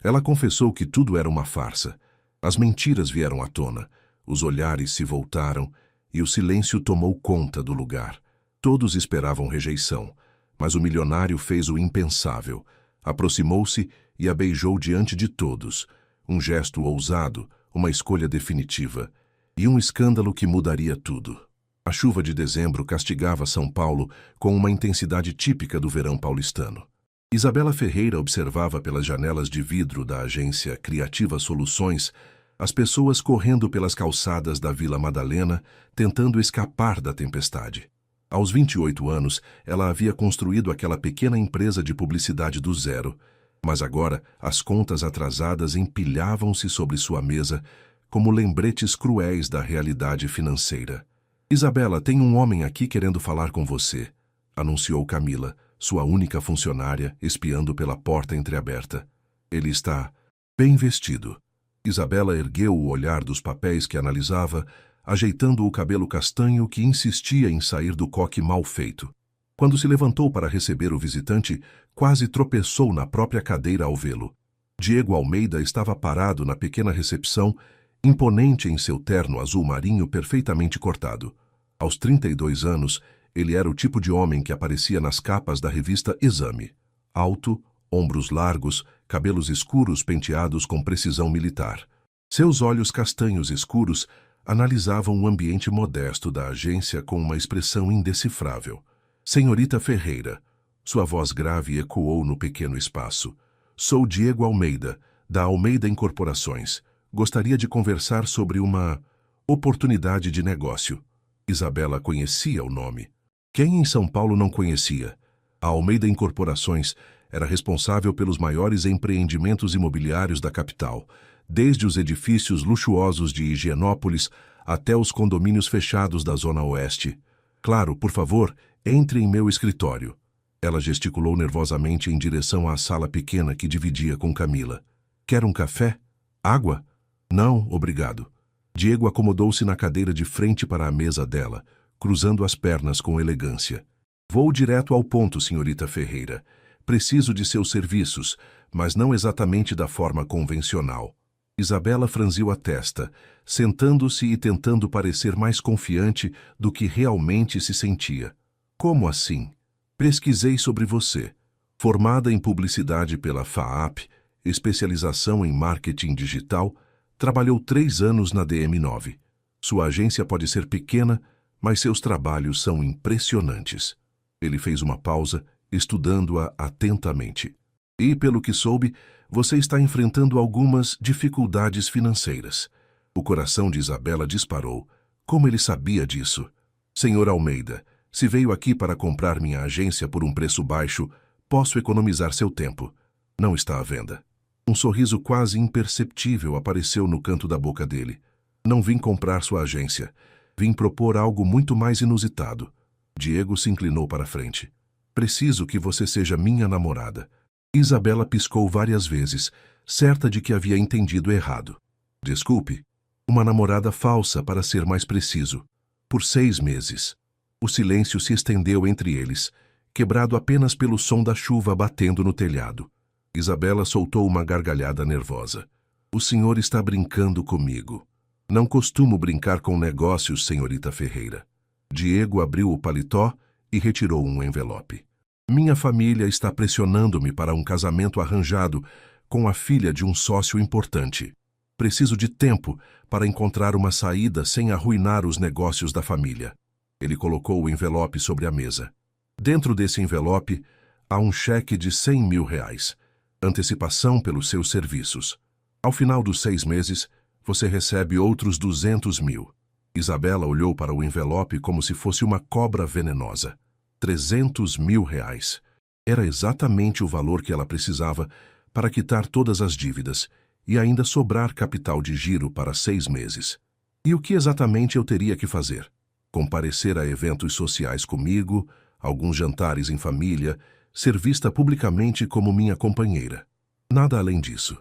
Ela confessou que tudo era uma farsa. As mentiras vieram à tona, os olhares se voltaram e o silêncio tomou conta do lugar. Todos esperavam rejeição, mas o milionário fez o impensável. Aproximou-se e a beijou diante de todos. Um gesto ousado, uma escolha definitiva. E um escândalo que mudaria tudo. A chuva de dezembro castigava São Paulo com uma intensidade típica do verão paulistano. Isabela Ferreira observava pelas janelas de vidro da agência Criativa Soluções as pessoas correndo pelas calçadas da Vila Madalena, tentando escapar da tempestade. Aos 28 anos, ela havia construído aquela pequena empresa de publicidade do zero, mas agora as contas atrasadas empilhavam-se sobre sua mesa como lembretes cruéis da realidade financeira. "Isabela, tem um homem aqui querendo falar com você", anunciou Camila, sua única funcionária, espiando pela porta entreaberta. "Ele está bem vestido." Isabela ergueu o olhar dos papéis que analisava, ajeitando o cabelo castanho que insistia em sair do coque mal feito. Quando se levantou para receber o visitante, quase tropeçou na própria cadeira ao vê-lo. Diego Almeida estava parado na pequena recepção, imponente em seu terno azul marinho perfeitamente cortado. Aos 32 anos, ele era o tipo de homem que aparecia nas capas da revista Exame. Alto, ombros largos, cabelos escuros penteados com precisão militar. Seus olhos castanhos escuros analisavam o ambiente modesto da agência com uma expressão indecifrável. "Senhorita Ferreira", sua voz grave ecoou no pequeno espaço. "Sou Diego Almeida, da Almeida Incorporações. Gostaria de conversar sobre uma oportunidade de negócio." Isabela conhecia o nome. Quem em São Paulo não conhecia? A Almeida Incorporações era responsável pelos maiores empreendimentos imobiliários da capital, desde os edifícios luxuosos de Higienópolis até os condomínios fechados da Zona Oeste. "Claro, por favor, entre em meu escritório." Ela gesticulou nervosamente em direção à sala pequena que dividia com Camila. "Quer um café? Água?" "Não, obrigado." Diego acomodou-se na cadeira de frente para a mesa dela, cruzando as pernas com elegância. "Vou direto ao ponto, senhorita Ferreira. Preciso de seus serviços, mas não exatamente da forma convencional." Isabela franziu a testa, sentando-se e tentando parecer mais confiante do que realmente se sentia. "Como assim?" "Pesquisei sobre você. Formada em publicidade pela FAAP, especialização em marketing digital, trabalhou 3 anos na DM9. Sua agência pode ser pequena, mas seus trabalhos são impressionantes." Ele fez uma pausa, estudando-a atentamente. "E, pelo que soube, você está enfrentando algumas dificuldades financeiras." O coração de Isabela disparou. Como ele sabia disso? "Senhor Almeida, se veio aqui para comprar minha agência por um preço baixo, posso economizar seu tempo. Não está à venda." Um sorriso quase imperceptível apareceu no canto da boca dele. "Não vim comprar sua agência. Vim propor algo muito mais inusitado." Diego se inclinou para a frente. "Preciso que você seja minha namorada." Isabela piscou várias vezes, certa de que havia entendido errado. "Desculpe, uma namorada falsa, para ser mais preciso. Por 6 meses." O silêncio se estendeu entre eles, quebrado apenas pelo som da chuva batendo no telhado. Isabela soltou uma gargalhada nervosa. "O senhor está brincando comigo." "Não costumo brincar com negócios, senhorita Ferreira." Diego abriu o paletó e retirou um envelope. "Minha família está pressionando-me para um casamento arranjado com a filha de um sócio importante. Preciso de tempo para encontrar uma saída sem arruinar os negócios da família." Ele colocou o envelope sobre a mesa. Dentro desse envelope há um cheque de R$ 100.000, antecipação pelos seus serviços. Ao final dos 6 meses, você recebe outros 200.000. Isabela olhou para o envelope como se fosse uma cobra venenosa. R$ 300.000. Era exatamente o valor que ela precisava para quitar todas as dívidas e ainda sobrar capital de giro para 6 meses. E o que exatamente eu teria que fazer? Comparecer a eventos sociais comigo, alguns jantares em família, ser vista publicamente como minha companheira. Nada além disso.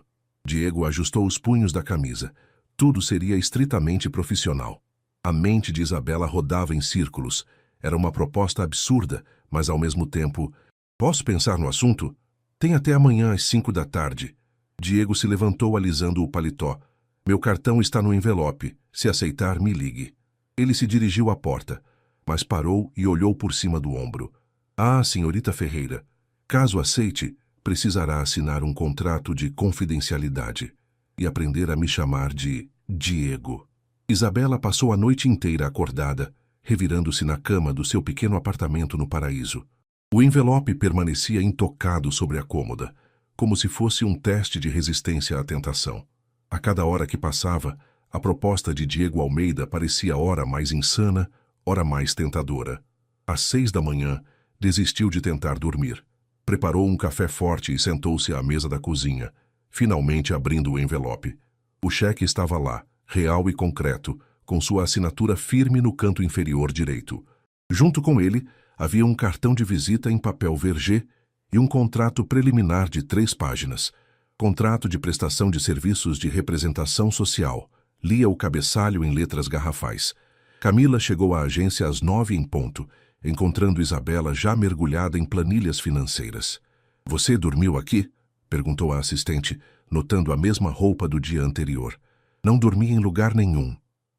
Diego ajustou os punhos da camisa. Tudo seria estritamente profissional. A mente de Isabela rodava em círculos. Era uma proposta absurda, mas ao mesmo tempo... "Posso pensar no assunto? Tem até amanhã às 5 da tarde." Diego se levantou alisando o paletó. Meu cartão está no envelope. Se aceitar, me ligue. Ele se dirigiu à porta, mas parou e olhou por cima do ombro. Ah, senhorita Ferreira, caso aceite, precisará assinar um contrato de confidencialidade e aprender a me chamar de Diego. Isabela passou a noite inteira acordada, revirando-se na cama do seu pequeno apartamento no paraíso. O envelope permanecia intocado sobre a cômoda, como se fosse um teste de resistência à tentação. A cada hora que passava, a proposta de Diego Almeida parecia ora mais insana, ora mais tentadora. Às 6 da manhã, desistiu de tentar dormir. Preparou um café forte e sentou-se à mesa da cozinha, finalmente abrindo o envelope. O cheque estava lá, real e concreto, com sua assinatura firme no canto inferior direito. Junto com ele, havia um cartão de visita em papel vergê e um contrato preliminar de 3 páginas. Contrato de prestação de serviços de representação social. Lia o cabeçalho em letras garrafais. Camila chegou à agência às 9 em ponto, encontrando Isabela já mergulhada em planilhas financeiras. Você dormiu aqui? Perguntou a assistente, notando a mesma roupa do dia anterior. Não dormi em lugar nenhum.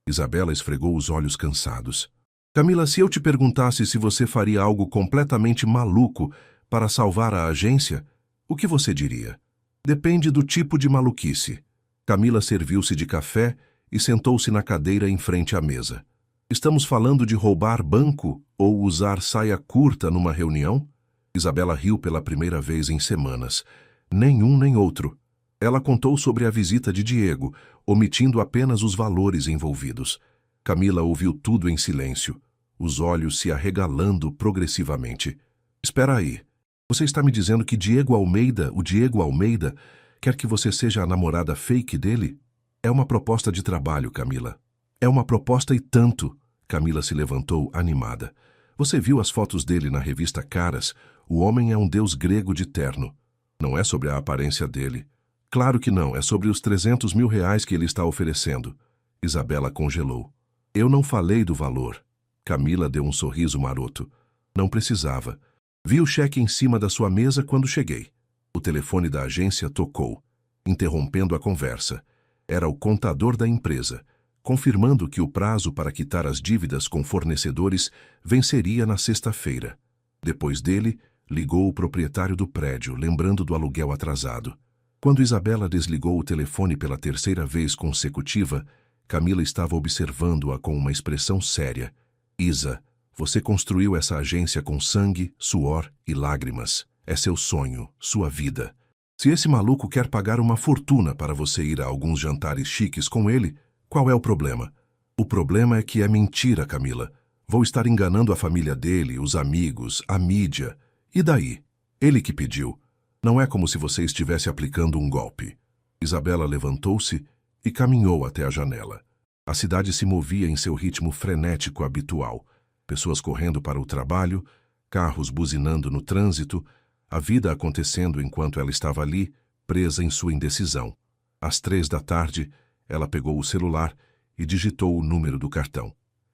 Isabela esfregou os olhos cansados. Camila, se eu te perguntasse se você faria algo completamente maluco para salvar a agência, o que você diria? Depende do tipo de maluquice. Camila serviu-se de café e sentou-se na cadeira em frente à mesa. Estamos falando de roubar banco ou usar saia curta numa reunião? Isabela riu pela primeira vez em semanas. Nenhum nem outro. Ela contou sobre a visita de Diego, omitindo apenas os valores envolvidos. Camila ouviu tudo em silêncio, os olhos se arregalando progressivamente. Espera aí. Você está me dizendo que o Diego Almeida, quer que você seja a namorada fake dele? É uma proposta de trabalho, Camila. É uma proposta e tanto. Camila se levantou animada. Você viu as fotos dele na revista Caras? O homem é um deus grego de terno. Não é sobre a aparência dele. Claro que não, é sobre os 300 mil reais que ele está oferecendo. Isabela congelou. Eu não falei do valor. Camila deu um sorriso maroto. Não precisava. Vi o cheque em cima da sua mesa quando cheguei. O telefone da agência tocou, interrompendo a conversa. Era o contador da empresa, confirmando que o prazo para quitar as dívidas com fornecedores venceria na sexta-feira. Depois dele, ligou o proprietário do prédio, lembrando do aluguel atrasado. Quando Isabela desligou o telefone pela 3ª vez consecutiva, Camila estava observando-a com uma expressão séria. Isa, você construiu essa agência com sangue, suor e lágrimas. É seu sonho, sua vida. Se esse maluco quer pagar uma fortuna para você ir a alguns jantares chiques com ele, qual é o problema? O problema é que é mentira, Camila. Vou estar enganando a família dele, os amigos, a mídia. E daí? Ele que pediu. Não é como se você estivesse aplicando um golpe. Isabela levantou-se e caminhou até a janela. A cidade se movia em seu ritmo frenético habitual. Pessoas correndo para o trabalho, carros buzinando no trânsito, a vida acontecendo enquanto ela estava ali, presa em sua indecisão. Às 3 da tarde, ela pegou o celular e digitou o número do cartão.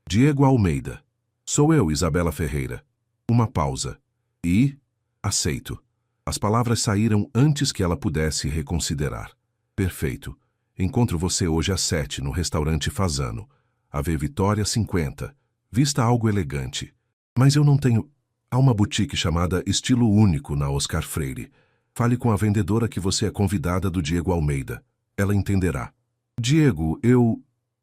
Diego Almeida. Sou eu, Isabela Ferreira. Uma pausa. E... aceito. As palavras saíram antes que ela pudesse reconsiderar. Perfeito. Encontro você hoje às 7 no restaurante Fazano. AV Vitória 50. Vista algo elegante. Mas eu não tenho... Há uma boutique chamada Estilo Único na Oscar Freire. Fale com a vendedora que você é convidada do Diego Almeida. Ela entenderá. Diego, eu...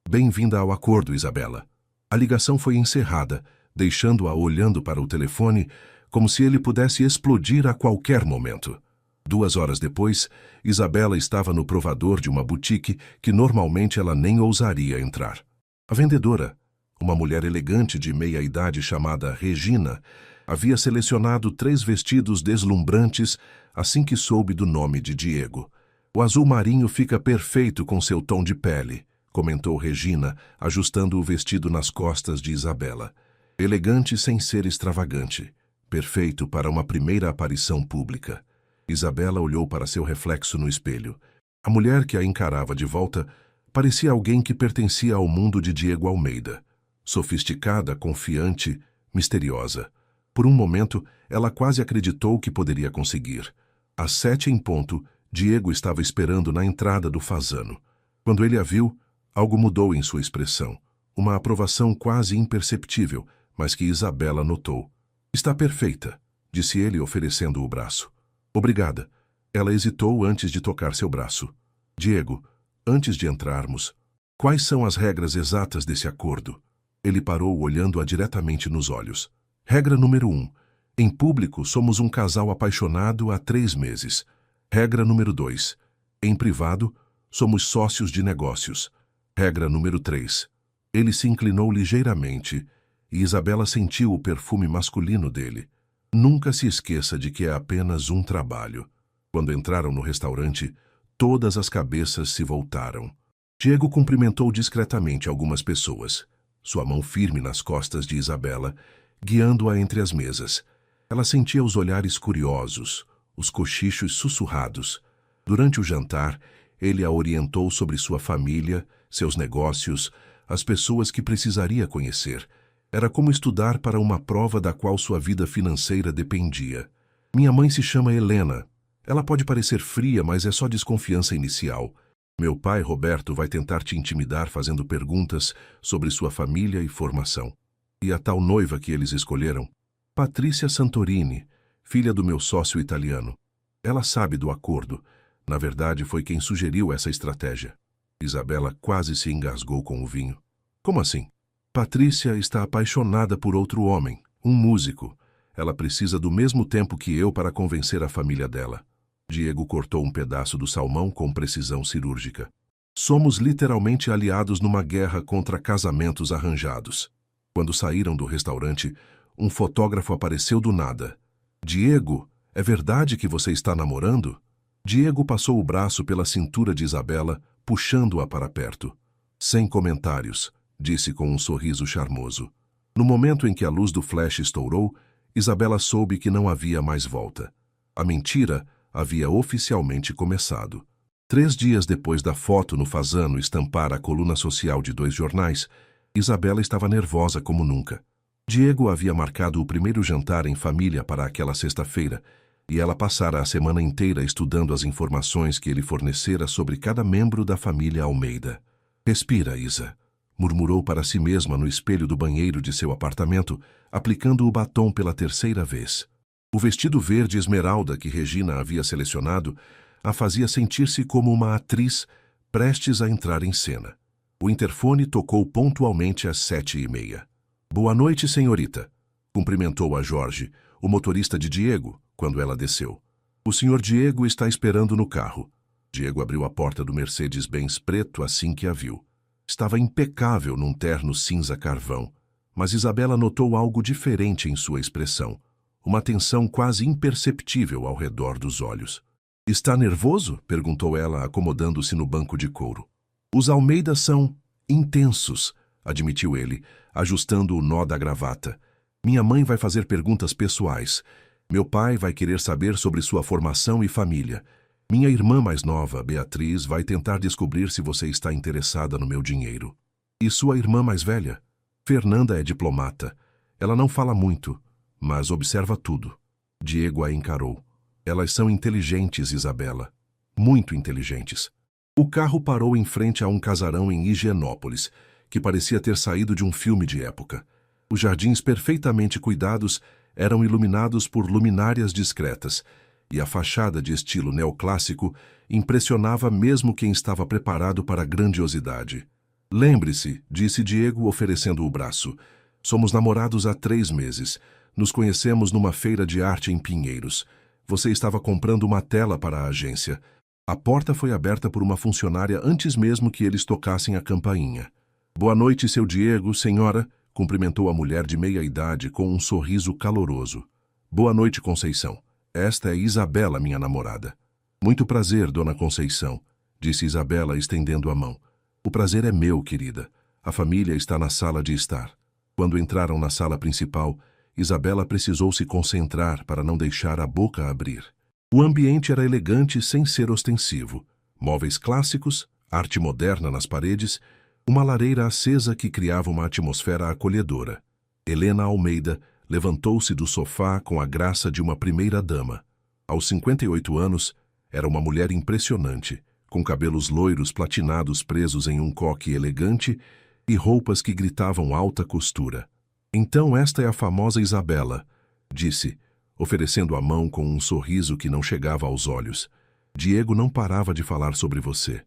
Bem-vinda ao acordo, Isabela. A ligação foi encerrada, deixando-a olhando para o telefone como se ele pudesse explodir a qualquer momento. 2 horas depois, Isabela estava no provador de uma boutique que normalmente ela nem ousaria entrar. A vendedora, uma mulher elegante de meia-idade chamada Regina, havia selecionado 3 vestidos deslumbrantes assim que soube do nome de Diego. O azul marinho fica perfeito com seu tom de pele, comentou Regina, ajustando o vestido nas costas de Isabela. Elegante sem ser extravagante. Perfeito para uma primeira aparição pública. Isabela olhou para seu reflexo no espelho. A mulher que a encarava de volta parecia alguém que pertencia ao mundo de Diego Almeida. Sofisticada, confiante, misteriosa. Por um momento, ela quase acreditou que poderia conseguir. Às 7 em ponto, Diego estava esperando na entrada do fazano. Quando ele a viu, algo mudou em sua expressão. Uma aprovação quase imperceptível, mas que Isabela notou. Está perfeita, disse ele oferecendo o braço. Obrigada. Ela hesitou antes de tocar seu braço. Diego, antes de entrarmos, quais são as regras exatas desse acordo? Ele parou olhando-a diretamente nos olhos. Regra número 1. Em público, somos um casal apaixonado há 3 meses. Regra número 2. Em privado, somos sócios de negócios. Regra número 3. Ele se inclinou ligeiramente e Isabela sentiu o perfume masculino dele. Nunca se esqueça de que é apenas um trabalho. Quando entraram no restaurante, todas as cabeças se voltaram. Diego cumprimentou discretamente algumas pessoas, sua mão firme nas costas de Isabela, guiando-a entre as mesas. Ela sentia os olhares curiosos, os cochichos sussurrados. Durante o jantar, ele a orientou sobre sua família, seus negócios, as pessoas que precisaria conhecer. Era como estudar para uma prova da qual sua vida financeira dependia. Minha mãe se chama Helena. Ela pode parecer fria, mas é só desconfiança inicial. Meu pai, Roberto, vai tentar te intimidar fazendo perguntas sobre sua família e formação. E a tal noiva que eles escolheram? Patrícia Santorini, filha do meu sócio italiano. Ela sabe do acordo. Na verdade, foi quem sugeriu essa estratégia. Isabela quase se engasgou com o vinho. Como assim? Patrícia está apaixonada por outro homem, um músico. Ela precisa do mesmo tempo que eu para convencer a família dela. Diego cortou um pedaço do salmão com precisão cirúrgica. Somos literalmente aliados numa guerra contra casamentos arranjados. Quando saíram do restaurante, um fotógrafo apareceu do nada. Diego, é verdade que você está namorando? Diego passou o braço pela cintura de Isabela, puxando-a para perto. Sem comentários, disse com um sorriso charmoso. No momento em que a luz do flash estourou, Isabela soube que não havia mais volta. A mentira havia oficialmente começado. 3 dias depois da foto no fazano estampar a coluna social de 2 jornais, Isabela estava nervosa como nunca. Diego havia marcado o primeiro jantar em família para aquela sexta-feira, e ela passara a semana inteira estudando as informações que ele fornecera sobre cada membro da família Almeida. Respira, Isa, murmurou para si mesma no espelho do banheiro de seu apartamento, aplicando o batom pela 3ª vez. O vestido verde esmeralda que Regina havia selecionado a fazia sentir-se como uma atriz prestes a entrar em cena. O interfone tocou pontualmente às 7h30. Boa noite, senhorita, cumprimentou a Jorge, o motorista de Diego, quando ela desceu. O senhor Diego está esperando no carro. Diego abriu a porta do Mercedes-Benz preto assim que a viu. Estava impecável num terno cinza carvão, mas Isabela notou algo diferente em sua expressão. Uma tensão quase imperceptível ao redor dos olhos. Está nervoso? Perguntou ela, acomodando-se no banco de couro. Os Almeida são intensos, admitiu ele, ajustando o nó da gravata. Minha mãe vai fazer perguntas pessoais. Meu pai vai querer saber sobre sua formação e família. Minha irmã mais nova, Beatriz, vai tentar descobrir se você está interessada no meu dinheiro. E sua irmã mais velha? Fernanda é diplomata. Ela não fala muito, mas observa tudo. Diego a encarou. Elas são inteligentes, Isabela. Muito inteligentes. O carro parou em frente a um casarão em Higienópolis, que parecia ter saído de um filme de época. Os jardins perfeitamente cuidados eram iluminados por luminárias discretas, e a fachada de estilo neoclássico impressionava mesmo quem estava preparado para a grandiosidade. Lembre-se, disse Diego oferecendo o braço. Somos namorados há 3 meses. Nos conhecemos numa feira de arte em Pinheiros. Você estava comprando uma tela para a agência. A porta foi aberta por uma funcionária antes mesmo que eles tocassem a campainha. Boa noite, seu Diego, senhora, cumprimentou a mulher de meia-idade com um sorriso caloroso. Boa noite, Conceição. Esta é Isabela, minha namorada. Muito prazer, dona Conceição, disse Isabela estendendo a mão. O prazer é meu, querida. A família está na sala de estar. Quando entraram na sala principal, Isabela precisou se concentrar para não deixar a boca abrir. O ambiente era elegante sem ser ostensivo. Móveis clássicos, arte moderna nas paredes, uma lareira acesa que criava uma atmosfera acolhedora. Helena Almeida levantou-se do sofá com a graça de uma primeira-dama. Aos 58 anos, Era uma mulher impressionante, com cabelos loiros platinados presos em um coque elegante e roupas que gritavam alta costura. Então esta é a famosa Isabela, disse, oferecendo a mão com um sorriso que não chegava aos olhos. Diego não parava de falar sobre você.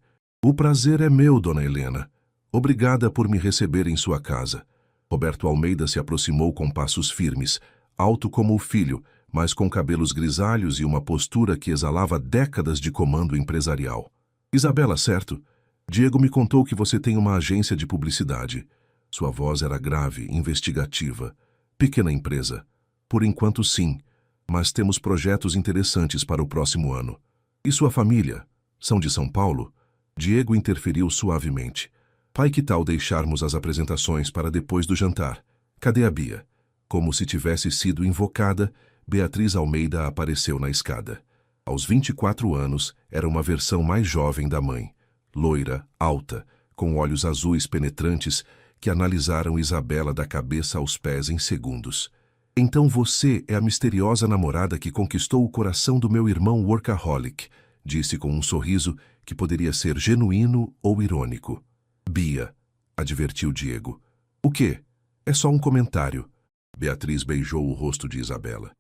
O prazer é meu, dona Helena. Obrigada por me receber em sua casa. Roberto Almeida se aproximou com passos firmes, alto como o filho, mas com cabelos grisalhos e uma postura que exalava décadas de comando empresarial. Isabela, certo? Diego me contou que você tem uma agência de publicidade. Sua voz era grave, investigativa. Pequena empresa. Por enquanto, sim, mas temos projetos interessantes para o próximo ano. E sua família? São de São Paulo? Diego interferiu suavemente. Pai, que tal deixarmos as apresentações para depois do jantar? Cadê a Bia? Como se tivesse sido invocada, Beatriz Almeida apareceu na escada. Aos 24 anos, era uma versão mais jovem da mãe. Loira, alta, com olhos azuis penetrantes que analisaram Isabela da cabeça aos pés em segundos. Então você é a misteriosa namorada que conquistou o coração do meu irmão workaholic, disse com um sorriso que poderia ser genuíno ou irônico. Bia, advertiu Diego. O quê? É só um comentário. Beatriz beijou o rosto de Isabela.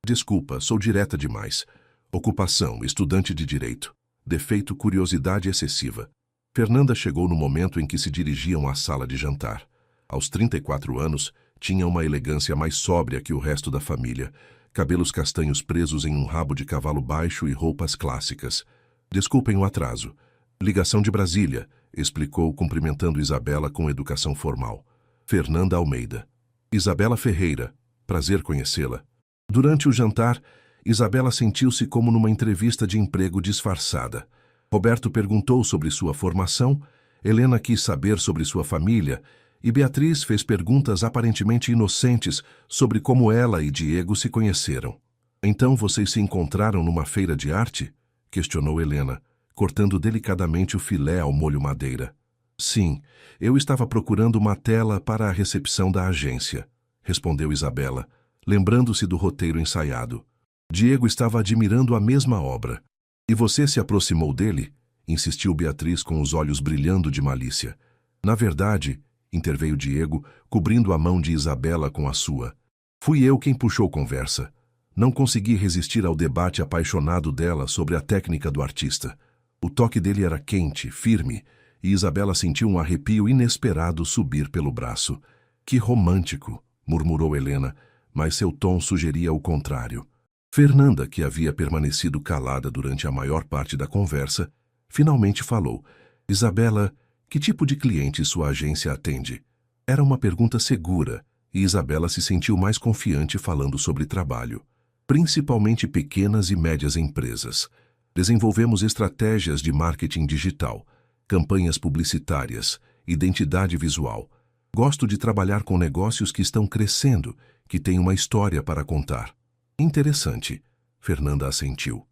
Desculpa, sou direta demais. Ocupação, estudante de direito. Defeito, curiosidade excessiva. Fernanda chegou no momento em que se dirigiam à sala de jantar. Aos 34 anos, tinha uma elegância mais sóbria que o resto da família, cabelos castanhos presos em um rabo de cavalo baixo e roupas clássicas. Desculpem o atraso. Ligação de Brasília, explicou, cumprimentando Isabela com educação formal. Fernanda Almeida. Isabela Ferreira. Prazer conhecê-la. Durante o jantar, Isabela sentiu-se como numa entrevista de emprego disfarçada. Roberto perguntou sobre sua formação, Helena quis saber sobre sua família e Beatriz fez perguntas aparentemente inocentes sobre como ela e Diego se conheceram. Então vocês se encontraram numa feira de arte? Questionou Helena, cortando delicadamente o filé ao molho madeira. Sim, eu estava procurando uma tela para a recepção da agência, respondeu Isabela, lembrando-se do roteiro ensaiado. Diego estava admirando a mesma obra. E você se aproximou dele? Insistiu Beatriz com os olhos brilhando de malícia. Na verdade, interveio Diego, cobrindo a mão de Isabela com a sua. Fui eu quem puxou conversa. Não consegui resistir ao debate apaixonado dela sobre a técnica do artista. O toque dele era quente, firme, e Isabela sentiu um arrepio inesperado subir pelo braço. Que romântico, murmurou Helena, mas seu tom sugeria o contrário. Fernanda, que havia permanecido calada durante a maior parte da conversa, finalmente falou. Isabela, que tipo de cliente sua agência atende? Era uma pergunta segura, e Isabela se sentiu mais confiante falando sobre trabalho. Principalmente pequenas e médias empresas. Desenvolvemos estratégias de marketing digital, campanhas publicitárias, identidade visual. Gosto de trabalhar com negócios que estão crescendo, que têm uma história para contar. Interessante, Fernanda assentiu.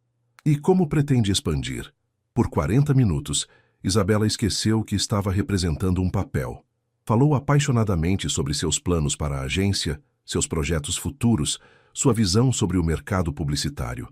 E como pretende expandir? Por 40 minutos, Isabela esqueceu que estava representando um papel. Falou apaixonadamente sobre seus planos para a agência, seus projetos futuros, sua visão sobre o mercado publicitário.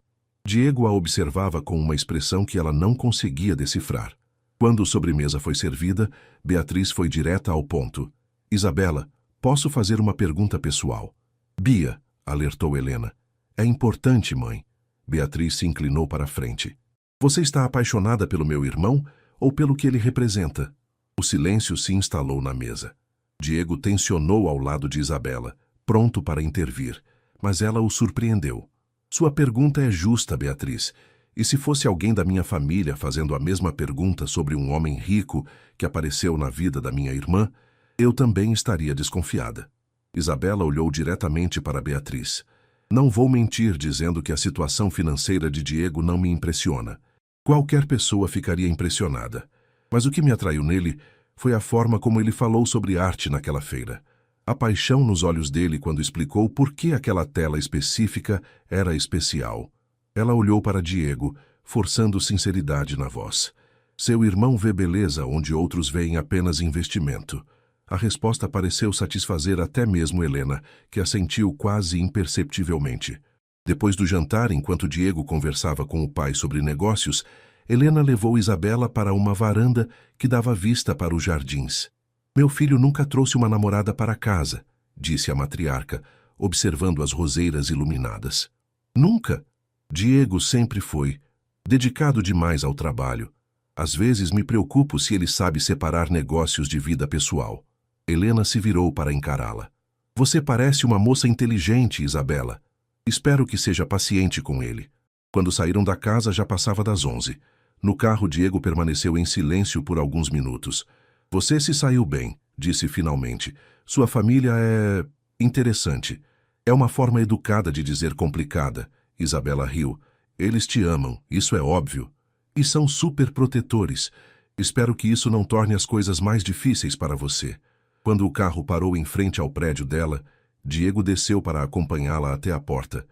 Diego a observava com uma expressão que ela não conseguia decifrar. Quando a sobremesa foi servida, Beatriz foi direta ao ponto. Isabela, posso fazer uma pergunta pessoal? Bia, alertou Helena. É importante, mãe. Beatriz se inclinou para a frente. Você está apaixonada pelo meu irmão ou pelo que ele representa? O silêncio se instalou na mesa. Diego tensionou ao lado de Isabela, pronto para intervir, mas ela o surpreendeu. Sua pergunta é justa, Beatriz, e se fosse alguém da minha família fazendo a mesma pergunta sobre um homem rico que apareceu na vida da minha irmã, eu também estaria desconfiada. Isabela olhou diretamente para Beatriz. Não vou mentir dizendo que a situação financeira de Diego não me impressiona. Qualquer pessoa ficaria impressionada. Mas o que me atraiu nele foi a forma como ele falou sobre arte naquela feira. A paixão nos olhos dele quando explicou por que aquela tela específica era especial. Ela olhou para Diego, forçando sinceridade na voz. Seu irmão vê beleza onde outros veem apenas investimento. A resposta pareceu satisfazer até mesmo Helena, que assentiu quase imperceptivelmente. Depois do jantar, enquanto Diego conversava com o pai sobre negócios, Helena levou Isabela para uma varanda que dava vista para os jardins. Meu filho nunca trouxe uma namorada para casa, disse a matriarca, observando as roseiras iluminadas. Nunca. Diego sempre foi, dedicado demais ao trabalho. Às vezes me preocupo se ele sabe separar negócios de vida pessoal. Helena se virou para encará-la. Você parece uma moça inteligente, Isabela. Espero que seja paciente com ele. Quando saíram da casa já passava das 11. No carro, Diego permaneceu em silêncio por alguns minutos. Você se saiu bem, disse finalmente. Sua família é interessante. É uma forma educada de dizer complicada. Isabela riu. Eles te amam, isso é óbvio. E são super protetores. Espero que isso não torne as coisas mais difíceis para você. Quando o carro parou em frente ao prédio dela, Diego desceu para acompanhá-la até a porta.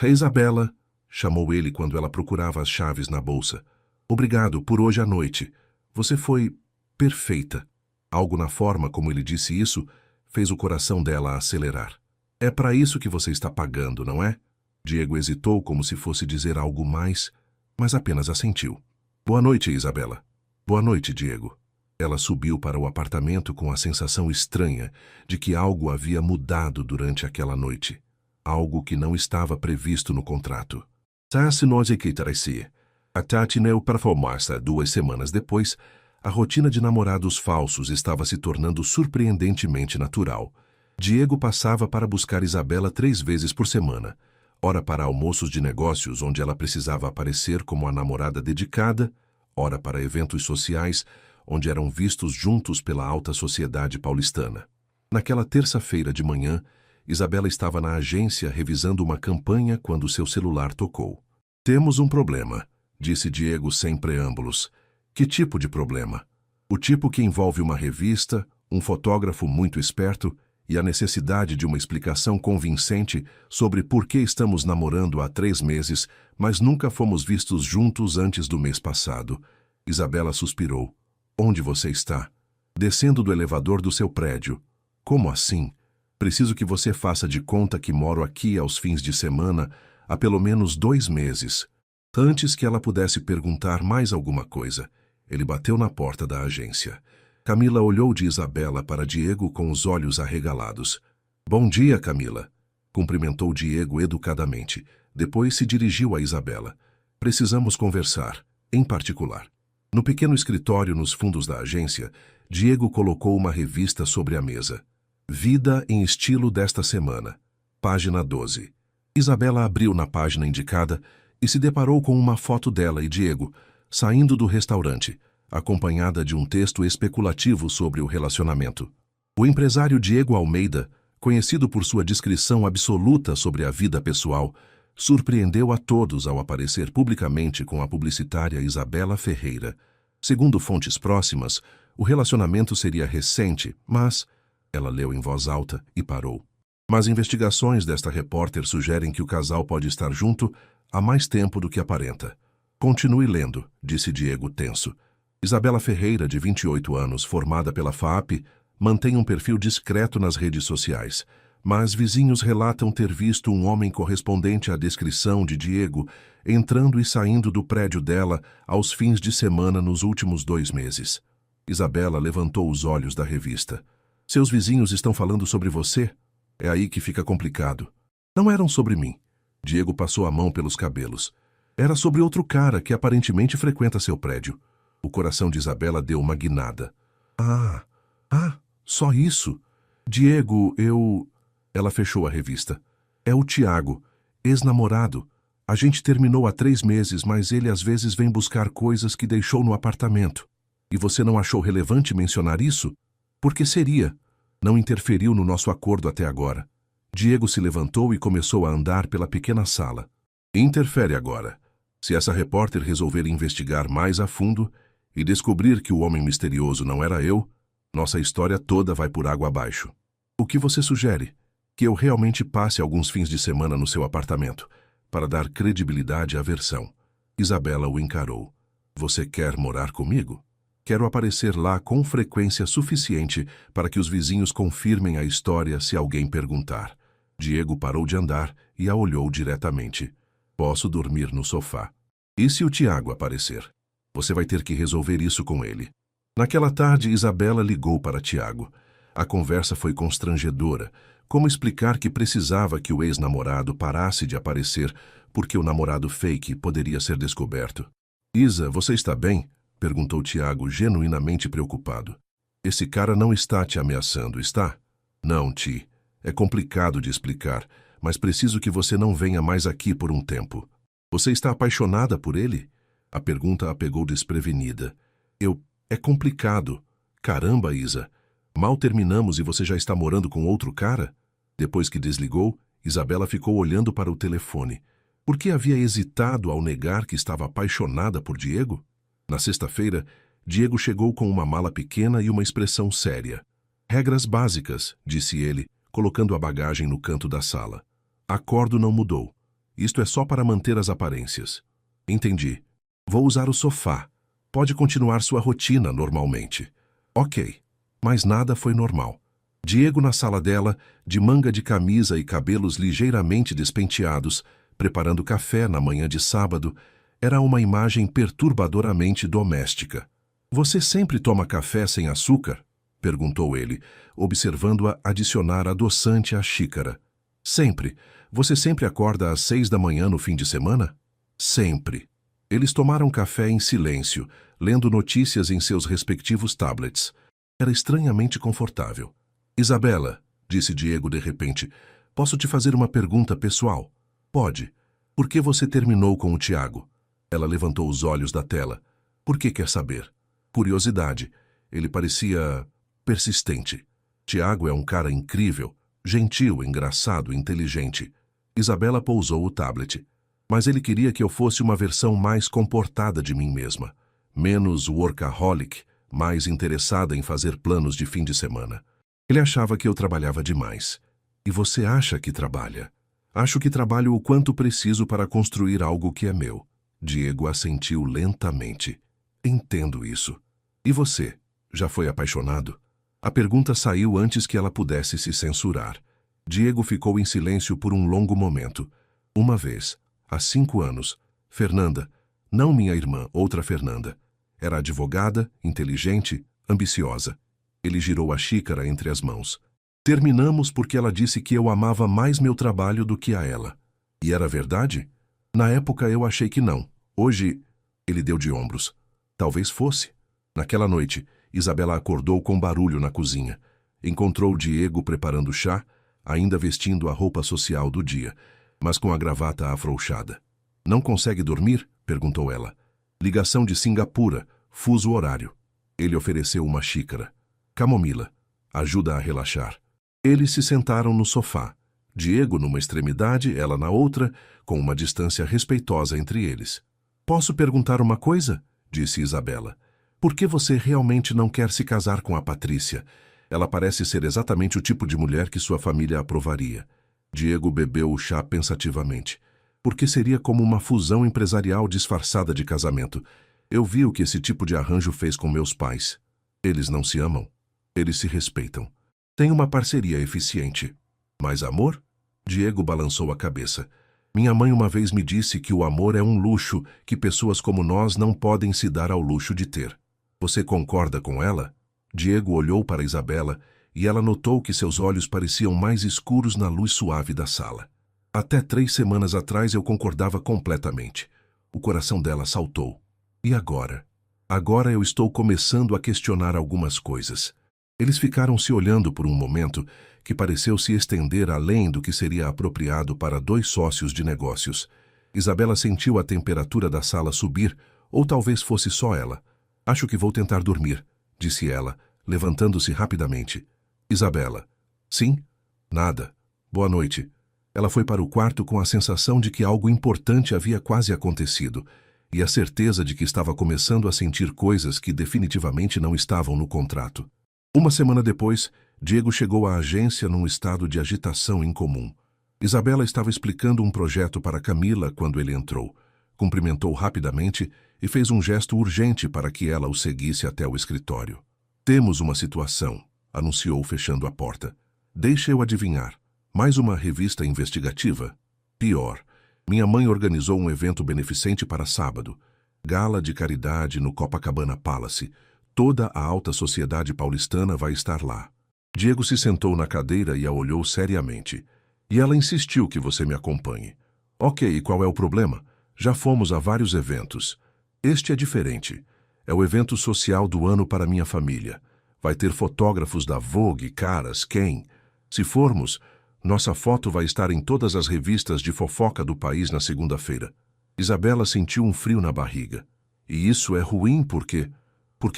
Isabela, chamou ele quando ela procurava as chaves na bolsa. Obrigado por hoje à noite. Você foi perfeita. Algo na forma como ele disse isso fez o coração dela acelerar. É para isso que você está pagando, não é? Diego hesitou como se fosse dizer algo mais, mas apenas assentiu. Boa noite, Isabela. Boa noite, Diego. Ela subiu para o apartamento com a sensação estranha de que algo havia mudado durante aquela noite. Algo que não estava previsto no contrato. A Tati não performance 2 semanas depois, a rotina de namorados falsos estava se tornando surpreendentemente natural. Diego passava para buscar Isabela 3 vezes por semana, ora para almoços de negócios onde ela precisava aparecer como a namorada dedicada, ora para eventos sociais onde eram vistos juntos pela alta sociedade paulistana. Naquela terça-feira de manhã, Isabela estava na agência revisando uma campanha quando seu celular tocou. Temos um problema, disse Diego sem preâmbulos. Que tipo de problema? O tipo que envolve uma revista, um fotógrafo muito esperto e a necessidade de uma explicação convincente sobre por que estamos namorando há 3 meses, mas nunca fomos vistos juntos antes do mês passado. Isabela suspirou. Onde você está? Descendo do elevador do seu prédio. Como assim? Preciso que você faça de conta que moro aqui aos fins de semana há pelo menos 2 meses. Antes que ela pudesse perguntar mais alguma coisa, ele bateu na porta da agência. Camila olhou de Isabela para Diego com os olhos arregalados. Bom dia, Camila. Cumprimentou Diego educadamente. Depois se dirigiu a Isabela. Precisamos conversar, em particular. No pequeno escritório nos fundos da agência, Diego colocou uma revista sobre a mesa. Vida em estilo desta semana. Página 12. Isabela abriu na página indicada e se deparou com uma foto dela e Diego, saindo do restaurante, acompanhada de um texto especulativo sobre o relacionamento. O empresário Diego Almeida, conhecido por sua discrição absoluta sobre a vida pessoal, surpreendeu a todos ao aparecer publicamente com a publicitária Isabela Ferreira. Segundo fontes próximas, o relacionamento seria recente, mas... Ela leu em voz alta e parou. Mas investigações desta repórter sugerem que o casal pode estar junto há mais tempo do que aparenta. Continue lendo, disse Diego tenso. Isabela Ferreira, de 28 anos, formada pela FAAP, mantém um perfil discreto nas redes sociais, mas vizinhos relatam ter visto um homem correspondente à descrição de Diego entrando e saindo do prédio dela aos fins de semana nos últimos 2 meses. Isabela levantou os olhos da revista. Seus vizinhos estão falando sobre você? É aí que fica complicado. Não eram sobre mim. Diego passou a mão pelos cabelos. Era sobre outro cara que aparentemente frequenta seu prédio. O coração de Isabela deu uma guinada. Só isso? Diego, eu... Ela fechou a revista. É o Tiago, ex-namorado. A gente terminou há 3 meses, mas ele às vezes vem buscar coisas que deixou no apartamento. E você não achou relevante mencionar isso? Porque seria. Não interferiu no nosso acordo até agora. Diego se levantou e começou a andar pela pequena sala. Interfere agora. Se essa repórter resolver investigar mais a fundo e descobrir que o homem misterioso não era eu, nossa história toda vai por água abaixo. O que você sugere? Que eu realmente passe alguns fins de semana no seu apartamento, para dar credibilidade à versão. Isabela o encarou. Você quer morar comigo? Quero aparecer lá com frequência suficiente para que os vizinhos confirmem a história se alguém perguntar. Diego parou de andar e a olhou diretamente. Posso dormir no sofá. E se o Tiago aparecer? Você vai ter que resolver isso com ele. Naquela tarde, Isabela ligou para Tiago. A conversa foi constrangedora. Como explicar que precisava que o ex-namorado parasse de aparecer porque o namorado fake poderia ser descoberto? Isa, você está bem? Perguntou Tiago, genuinamente preocupado. Esse cara não está te ameaçando, está? Não, Ti. É complicado de explicar, mas preciso que você não venha mais aqui por um tempo. Você está apaixonada por ele? A pergunta a pegou desprevenida. É complicado. Caramba, Isa. Mal terminamos e você já está morando com outro cara? Depois que desligou, Isabela ficou olhando para o telefone. Por que havia hesitado ao negar que estava apaixonada por Diego? Na sexta-feira, Diego chegou com uma mala pequena e uma expressão séria. Regras básicas, disse ele, colocando a bagagem no canto da sala. Acordo não mudou. Isto é só para manter as aparências. Entendi. Vou usar o sofá. Pode continuar sua rotina normalmente. Ok. Mas nada foi normal. Diego na sala dela, de manga de camisa e cabelos ligeiramente despenteados, preparando café na manhã de sábado, era uma imagem perturbadoramente doméstica. Você sempre toma café sem açúcar? Perguntou ele, observando-a adicionar adoçante à xícara. Sempre. Você sempre acorda às 6 da manhã no fim de semana? Sempre. Eles tomaram café em silêncio, lendo notícias em seus respectivos tablets. Era estranhamente confortável. Isabela, disse Diego de repente, posso te fazer uma pergunta pessoal? Pode. Por que você terminou com o Tiago? Ela levantou os olhos da tela. Por que quer saber? Curiosidade. Ele parecia persistente. Tiago é um cara incrível, gentil, engraçado, inteligente. Isabela pousou o tablet. Mas ele queria que eu fosse uma versão mais comportada de mim mesma. Menos workaholic, mais interessada em fazer planos de fim de semana. Ele achava que eu trabalhava demais. E você acha que trabalha? Acho que trabalho o quanto preciso para construir algo que é meu. Diego assentiu lentamente. Entendo isso. E você? Já foi apaixonado? A pergunta saiu antes que ela pudesse se censurar. Diego ficou em silêncio por um longo momento. Uma vez, há 5 anos, Fernanda, não minha irmã, outra Fernanda. Era advogada, inteligente, ambiciosa. Ele girou a xícara entre as mãos. Terminamos porque ela disse que eu amava mais meu trabalho do que a ela. E era verdade? Na época eu achei que não. Hoje, ele deu de ombros. Talvez fosse. Naquela noite, Isabela acordou com barulho na cozinha. Encontrou Diego preparando chá, ainda vestindo a roupa social do dia, mas com a gravata afrouxada. Não consegue dormir? Perguntou ela. Ligação de Singapura, fuso horário. Ele ofereceu uma xícara. Camomila. Ajuda a relaxar. Eles se sentaram no sofá. Diego numa extremidade, ela na outra, com uma distância respeitosa entre eles. Posso perguntar uma coisa? Disse Isabela. Por que você realmente não quer se casar com a Patrícia? Ela parece ser exatamente o tipo de mulher que sua família aprovaria. Diego bebeu o chá pensativamente. Porque seria como uma fusão empresarial disfarçada de casamento. Eu vi o que esse tipo de arranjo fez com meus pais. Eles não se amam. Eles se respeitam. Tem uma parceria eficiente. Mas amor? Diego balançou a cabeça. Minha mãe uma vez me disse que o amor é um luxo que pessoas como nós não podem se dar ao luxo de ter. Você concorda com ela? Diego olhou para Isabela e ela notou que seus olhos pareciam mais escuros na luz suave da sala. Até 3 semanas atrás eu concordava completamente. O coração dela saltou. E agora? Agora eu estou começando a questionar algumas coisas. Eles ficaram se olhando por um momento que pareceu se estender além do que seria apropriado para 2 sócios de negócios. Isabela sentiu a temperatura da sala subir, ou talvez fosse só ela. Acho que vou tentar dormir, disse ela, levantando-se rapidamente. Isabela. Sim? Nada. Boa noite. Ela foi para o quarto com a sensação de que algo importante havia quase acontecido, e a certeza de que estava começando a sentir coisas que definitivamente não estavam no contrato. Uma semana depois, Diego chegou à agência num estado de agitação incomum. Isabela estava explicando um projeto para Camila quando ele entrou. Cumprimentou rapidamente e fez um gesto urgente para que ela o seguisse até o escritório. Temos uma situação, anunciou fechando a porta. Deixe eu adivinhar. Mais uma revista investigativa? Pior, minha mãe organizou um evento beneficente para sábado. Gala de caridade no Copacabana Palace. Toda a alta sociedade paulistana vai estar lá. Diego se sentou na cadeira e a olhou seriamente. E ela insistiu que você me acompanhe. Ok, e qual é o problema? Já fomos a vários eventos. Este é diferente. É o evento social do ano para minha família. Vai ter fotógrafos da Vogue, Caras, Quem. Se formos, nossa foto vai estar em todas as revistas de fofoca do país na segunda-feira. Isabela sentiu um frio na barriga. E isso é ruim porque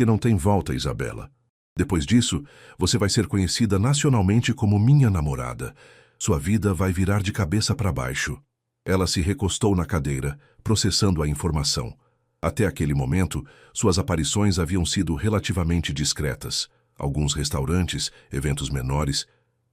não tem volta, Isabela. Depois disso, você vai ser conhecida nacionalmente como minha namorada. Sua vida vai virar de cabeça para baixo. Ela se recostou na cadeira, processando a informação. Até aquele momento, suas aparições haviam sido relativamente discretas. Alguns restaurantes, eventos menores,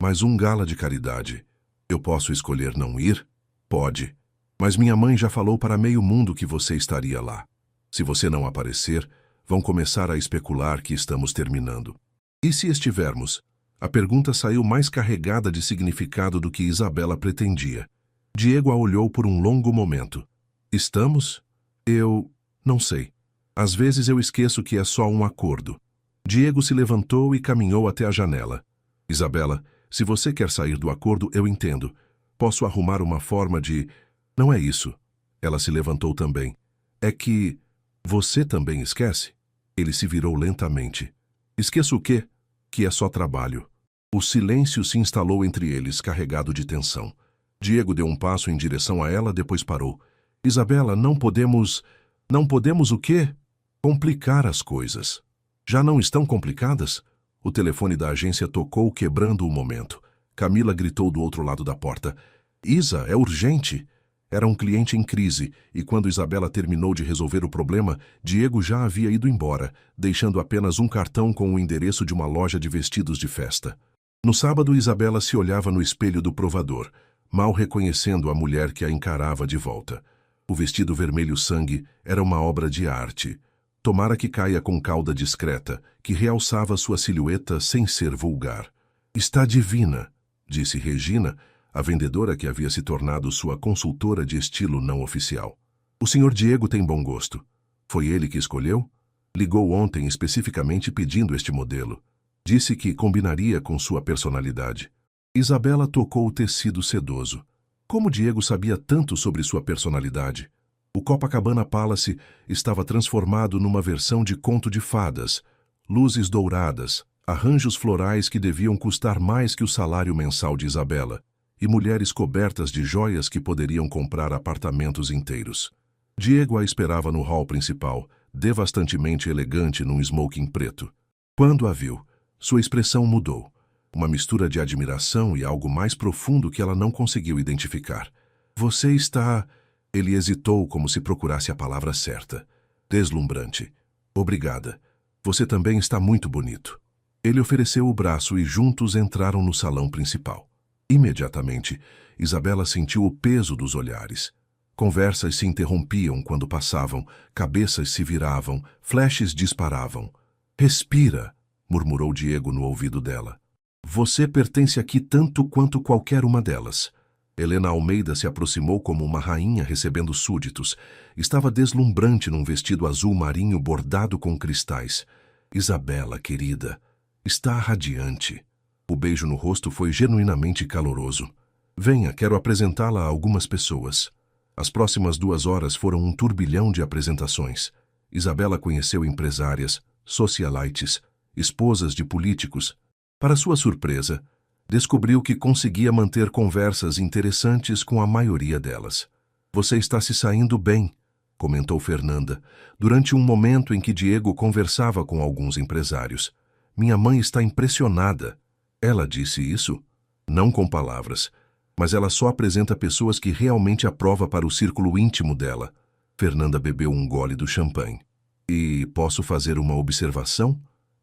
mas um gala de caridade. Eu posso escolher não ir? Pode. Mas minha mãe já falou para meio mundo que você estaria lá. Se você não aparecer, vão começar a especular que estamos terminando. E se estivermos? A pergunta saiu mais carregada de significado do que Isabela pretendia. Diego a olhou por um longo momento. Estamos? Eu não sei. Às vezes eu esqueço que é só um acordo. Diego se levantou e caminhou até a janela. Isabela, se você quer sair do acordo, eu entendo. Posso arrumar uma forma de... Não é isso. Ela se levantou também. É que... Você também esquece? Ele se virou lentamente. Esqueço o quê? Que é só trabalho. O silêncio se instalou entre eles, carregado de tensão. Diego deu um passo em direção a ela, depois parou. Isabela, não podemos... Não podemos o quê? Complicar as coisas. Já não estão complicadas? O telefone da agência tocou, quebrando o momento. Camila gritou do outro lado da porta. Isa, é urgente. Era um cliente em crise, e quando Isabela terminou de resolver o problema, Diego já havia ido embora, deixando apenas um cartão com o endereço de uma loja de vestidos de festa. No sábado, Isabela se olhava no espelho do provador, mal reconhecendo a mulher que a encarava de volta. O vestido vermelho sangue era uma obra de arte. Tomara que caia com cauda discreta, que realçava sua silhueta sem ser vulgar. Está divina, disse Regina, a vendedora que havia se tornado sua consultora de estilo não oficial. O senhor Diego tem bom gosto. Foi ele que escolheu? Ligou ontem especificamente pedindo este modelo. Disse que combinaria com sua personalidade. Isabela tocou o tecido sedoso. Como Diego sabia tanto sobre sua personalidade? O Copacabana Palace estava transformado numa versão de conto de fadas. Luzes douradas, arranjos florais que deviam custar mais que o salário mensal de Isabela. E mulheres cobertas de joias que poderiam comprar apartamentos inteiros. Diego a esperava no hall principal, devastantemente elegante num smoking preto. Quando a viu, sua expressão mudou. Uma mistura de admiração e algo mais profundo que ela não conseguiu identificar. Você está... Ele hesitou como se procurasse a palavra certa. Deslumbrante. Obrigada. Você também está muito bonito. Ele ofereceu o braço e juntos entraram no salão principal. Imediatamente, Isabela sentiu o peso dos olhares. Conversas se interrompiam quando passavam, cabeças se viravam, flashes disparavam. Respira, murmurou Diego no ouvido dela. Você pertence aqui tanto quanto qualquer uma delas. Helena Almeida se aproximou como uma rainha recebendo súditos. Estava deslumbrante num vestido azul marinho bordado com cristais. Isabela, querida, está radiante. O beijo no rosto foi genuinamente caloroso. Venha, quero apresentá-la a algumas pessoas. As próximas 2 horas foram um turbilhão de apresentações. Isabela conheceu empresárias, socialites, esposas de políticos. Para sua surpresa, descobriu que conseguia manter conversas interessantes com a maioria delas. Você está se saindo bem, comentou Fernanda, durante um momento em que Diego conversava com alguns empresários. Minha mãe está impressionada. Ela disse isso? Não com palavras, mas ela só apresenta pessoas que realmente aprova para o círculo íntimo dela. Fernanda bebeu um gole do champanhe. E posso fazer uma observação?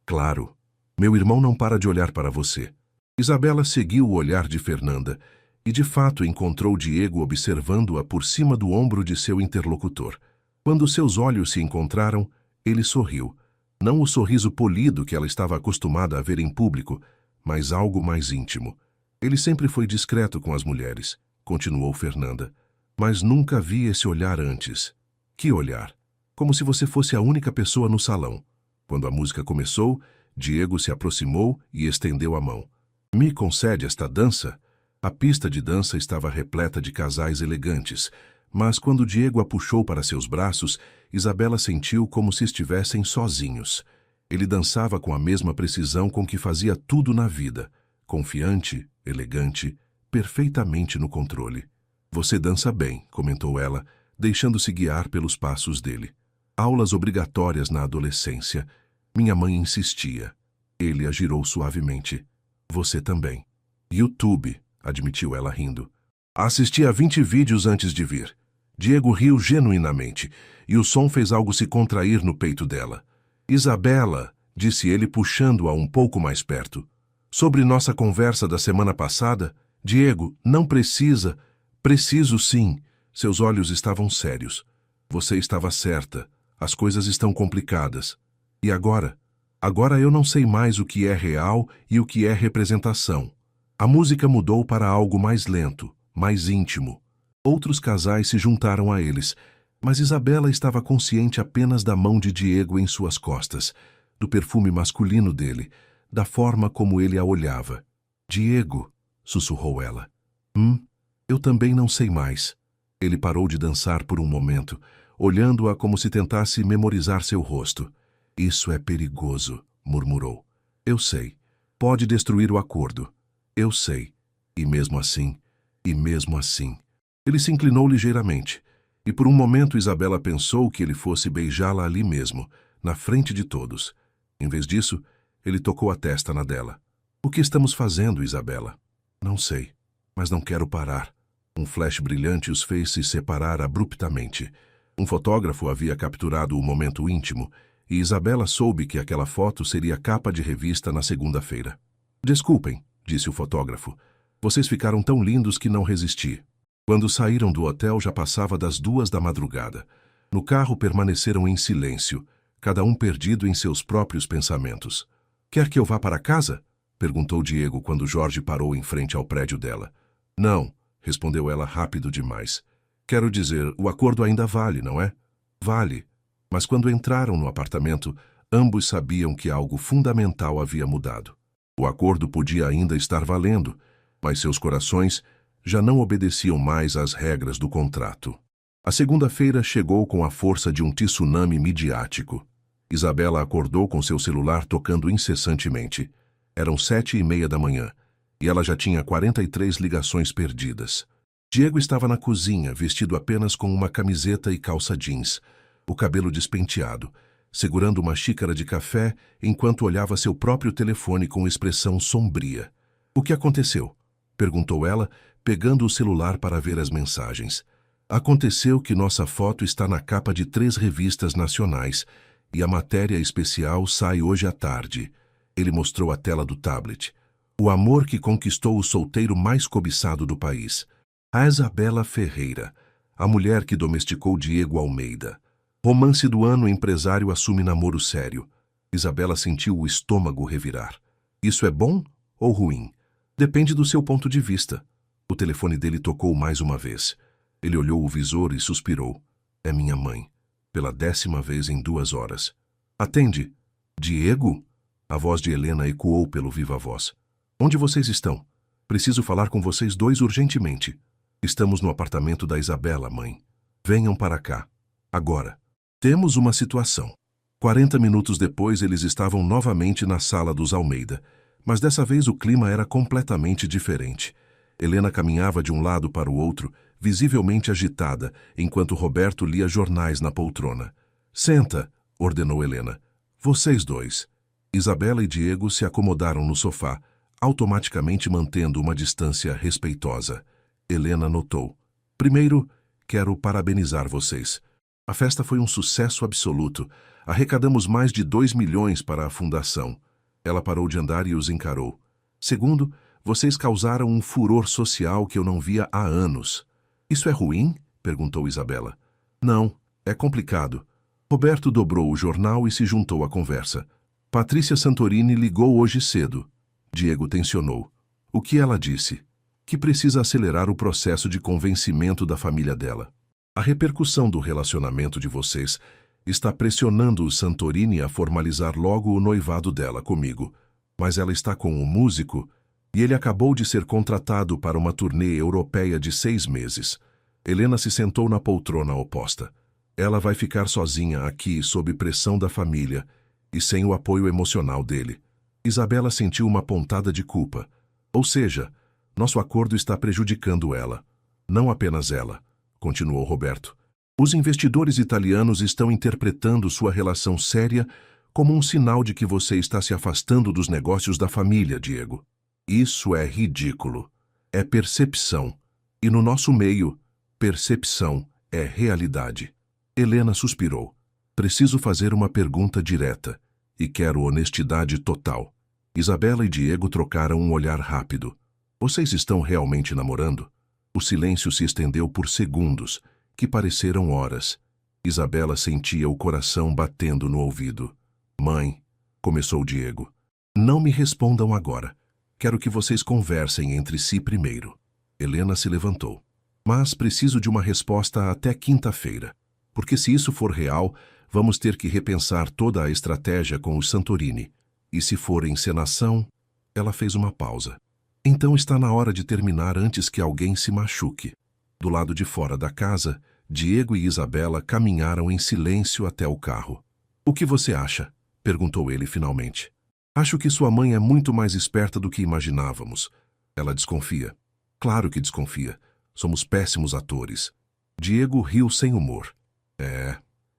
Claro. Meu irmão não para de olhar para você. Isabela seguiu o olhar de Fernanda e, de fato, encontrou Diego observando-a por cima do ombro de seu interlocutor. Quando seus olhos se encontraram, ele sorriu. Não o sorriso polido que ela estava acostumada a ver em público, mas algo mais íntimo. Ele sempre foi discreto com as mulheres, continuou Fernanda. Mas nunca vi esse olhar antes. Que olhar? Como se você fosse a única pessoa no salão. Quando a música começou, Diego se aproximou e estendeu a mão. Me concede esta dança? A pista de dança estava repleta de casais elegantes, mas quando Diego a puxou para seus braços, Isabela sentiu como se estivessem sozinhos. Ele dançava com a mesma precisão com que fazia tudo na vida, confiante, elegante, perfeitamente no controle. Você dança bem, comentou ela, deixando-se guiar pelos passos dele. Aulas obrigatórias na adolescência. Minha mãe insistia. Ele a girou suavemente. Você também. YouTube, admitiu ela rindo. Assisti a 20 vídeos antes de vir. Diego riu genuinamente, e o som fez algo se contrair no peito dela. Isabela, disse ele puxando-a um pouco mais perto. Sobre nossa conversa da semana passada, Diego, não precisa. Preciso sim. Seus olhos estavam sérios. Você estava certa. As coisas estão complicadas. E agora? Agora eu não sei mais o que é real e o que é representação. A música mudou para algo mais lento, mais íntimo. Outros casais se juntaram a eles, mas Isabela estava consciente apenas da mão de Diego em suas costas, do perfume masculino dele, da forma como ele a olhava. Diego, sussurrou ela. Eu também não sei mais. Ele parou de dançar por um momento, olhando-a como se tentasse memorizar seu rosto. Isso é perigoso, murmurou. Eu sei. Pode destruir o acordo. Eu sei. E mesmo assim. Ele se inclinou ligeiramente, e por um momento Isabela pensou que ele fosse beijá-la ali mesmo, na frente de todos. Em vez disso, ele tocou a testa na dela. O que estamos fazendo, Isabela? Não sei, mas não quero parar. Um flash brilhante os fez se separar abruptamente. Um fotógrafo havia capturado o momento íntimo, e Isabela soube que aquela foto seria capa de revista na segunda-feira. Desculpem, disse o fotógrafo. Vocês ficaram tão lindos que não resisti. Quando saíram do hotel já passava das 2 da madrugada. No carro permaneceram em silêncio, cada um perdido em seus próprios pensamentos. Quer que eu vá para casa? Perguntou Diego quando Jorge parou em frente ao prédio dela. Não, respondeu ela rápido demais. Quero dizer, o acordo ainda vale, não é? Vale. Mas quando entraram no apartamento, ambos sabiam que algo fundamental havia mudado. O acordo podia ainda estar valendo, mas seus corações já não obedeciam mais às regras do contrato. A segunda-feira chegou com a força de um tsunami midiático. Isabela acordou com seu celular tocando incessantemente. Eram 7h30 da manhã, e ela já tinha 43 ligações perdidas. Diego estava na cozinha, vestido apenas com uma camiseta e calça jeans, o cabelo despenteado, segurando uma xícara de café enquanto olhava seu próprio telefone com expressão sombria. O que aconteceu? Perguntou ela, pegando o celular para ver as mensagens. Aconteceu que nossa foto está na capa de 3 revistas nacionais e a matéria especial sai hoje à tarde. Ele mostrou a tela do tablet. O amor que conquistou o solteiro mais cobiçado do país. A Isabela Ferreira, a mulher que domesticou Diego Almeida. Romance do ano, empresário assume namoro sério. Isabela sentiu o estômago revirar. Isso é bom ou ruim? Depende do seu ponto de vista. O telefone dele tocou mais uma vez. Ele olhou o visor e suspirou. É minha mãe. Pela 10ª vez em 2 horas. Atende. Diego? A voz de Helena ecoou pelo viva-voz. Onde vocês estão? Preciso falar com vocês 2 urgentemente. Estamos no apartamento da Isabela, mãe. Venham para cá. Agora. Temos uma situação. 40 minutos depois, eles estavam novamente na sala dos Almeida, mas dessa vez o clima era completamente diferente. Helena caminhava de um lado para o outro, visivelmente agitada, enquanto Roberto lia jornais na poltrona. Senta, ordenou Helena. Vocês 2. Isabela e Diego se acomodaram no sofá, automaticamente mantendo uma distância respeitosa. Helena notou. Primeiro, quero parabenizar vocês. A festa foi um sucesso absoluto. Arrecadamos mais de 2 milhões para a fundação. Ela parou de andar e os encarou. Segundo, vocês causaram um furor social que eu não via há anos. Isso é ruim? Perguntou Isabela. Não, é complicado. Roberto dobrou o jornal e se juntou à conversa. Patrícia Santorini ligou hoje cedo. Diego tensionou. O que ela disse? que precisa acelerar o processo de convencimento da família dela. A repercussão do relacionamento de vocês está pressionando o Santorini a formalizar logo o noivado dela comigo, mas ela está com um músico e ele acabou de ser contratado para uma turnê europeia de 6 meses. Helena se sentou na poltrona oposta. Ela vai ficar sozinha aqui sob pressão da família e sem o apoio emocional dele. Isabela sentiu uma pontada de culpa. Ou seja, nosso acordo está prejudicando ela. Não apenas ela, continuou Roberto. Os investidores italianos estão interpretando sua relação séria como um sinal de que você está se afastando dos negócios da família, Diego. Isso é ridículo. É percepção. E no nosso meio, percepção é realidade. Helena suspirou. Preciso fazer uma pergunta direta. E quero honestidade total. Isabela e Diego trocaram um olhar rápido. Vocês estão realmente namorando? O silêncio se estendeu por segundos, que pareceram horas. Isabela sentia o coração batendo no ouvido. Mãe, começou Diego. Não me respondam agora. Quero que vocês conversem entre si primeiro. Helena se levantou. Mas preciso de uma resposta até quinta-feira. Porque se isso for real, vamos ter que repensar toda a estratégia com o Santorini. E se for encenação... Ela fez uma pausa. Então está na hora de terminar antes que alguém se machuque. Do lado de fora da casa, Diego e Isabela caminharam em silêncio até o carro. O que você acha? Perguntou ele finalmente. Acho que sua mãe é muito mais esperta do que imaginávamos. Ela desconfia. Claro que desconfia. Somos péssimos atores. Diego riu sem humor.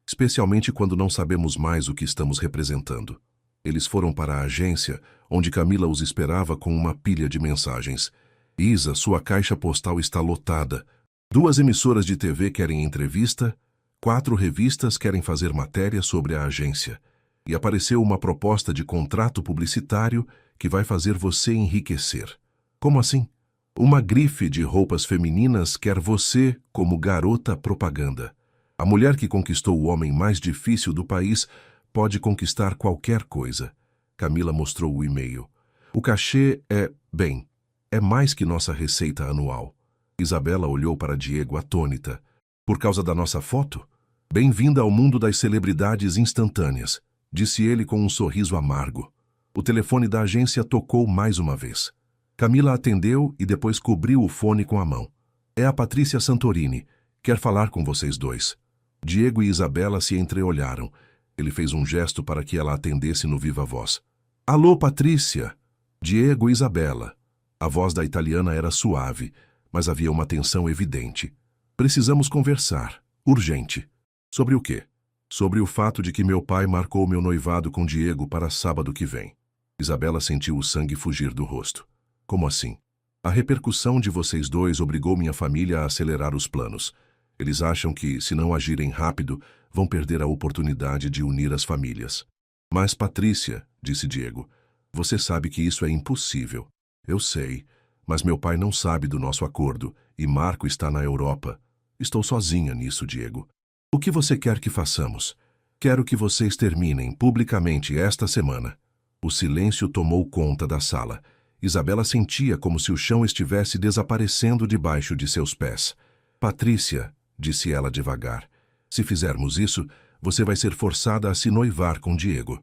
Especialmente quando não sabemos mais o que estamos representando. Eles foram para a agência, onde Camila os esperava com uma pilha de mensagens. Isa, sua caixa postal está lotada. 2 emissoras de TV querem entrevista, 4 revistas querem fazer matéria sobre a agência. E apareceu uma proposta de contrato publicitário que vai fazer você enriquecer. Como assim? Uma grife de roupas femininas quer você como garota propaganda. A mulher que conquistou o homem mais difícil do país pode conquistar qualquer coisa. Camila mostrou o e-mail. O cachê é mais que nossa receita anual. Isabela olhou para Diego atônita. Por causa da nossa foto? Bem-vinda ao mundo das celebridades instantâneas, disse ele com um sorriso amargo. O telefone da agência tocou mais uma vez. Camila atendeu e depois cobriu o fone com a mão. É a Patrícia Santorini. Quer falar com vocês dois. Diego e Isabela se entreolharam. Ele fez um gesto para que ela atendesse no viva voz. Alô, Patrícia! Diego e Isabela. A voz da italiana era suave, mas havia uma tensão evidente. Precisamos conversar. Urgente. Sobre o quê? Sobre o fato de que meu pai marcou meu noivado com Diego para sábado que vem. Isabela sentiu o sangue fugir do rosto. Como assim? A repercussão de vocês dois obrigou minha família a acelerar os planos. Eles acham que, se não agirem rápido, vão perder a oportunidade de unir as famílias. Mas, Patrícia, disse Diego, você sabe que isso é impossível. Eu sei, mas meu pai não sabe do nosso acordo e Marco está na Europa. Estou sozinha nisso, Diego. O que você quer que façamos? Quero que vocês terminem publicamente esta semana. O silêncio tomou conta da sala. Isabela sentia como se o chão estivesse desaparecendo debaixo de seus pés. Patrícia, disse ela devagar, se fizermos isso, você vai ser forçada a se noivar com Diego.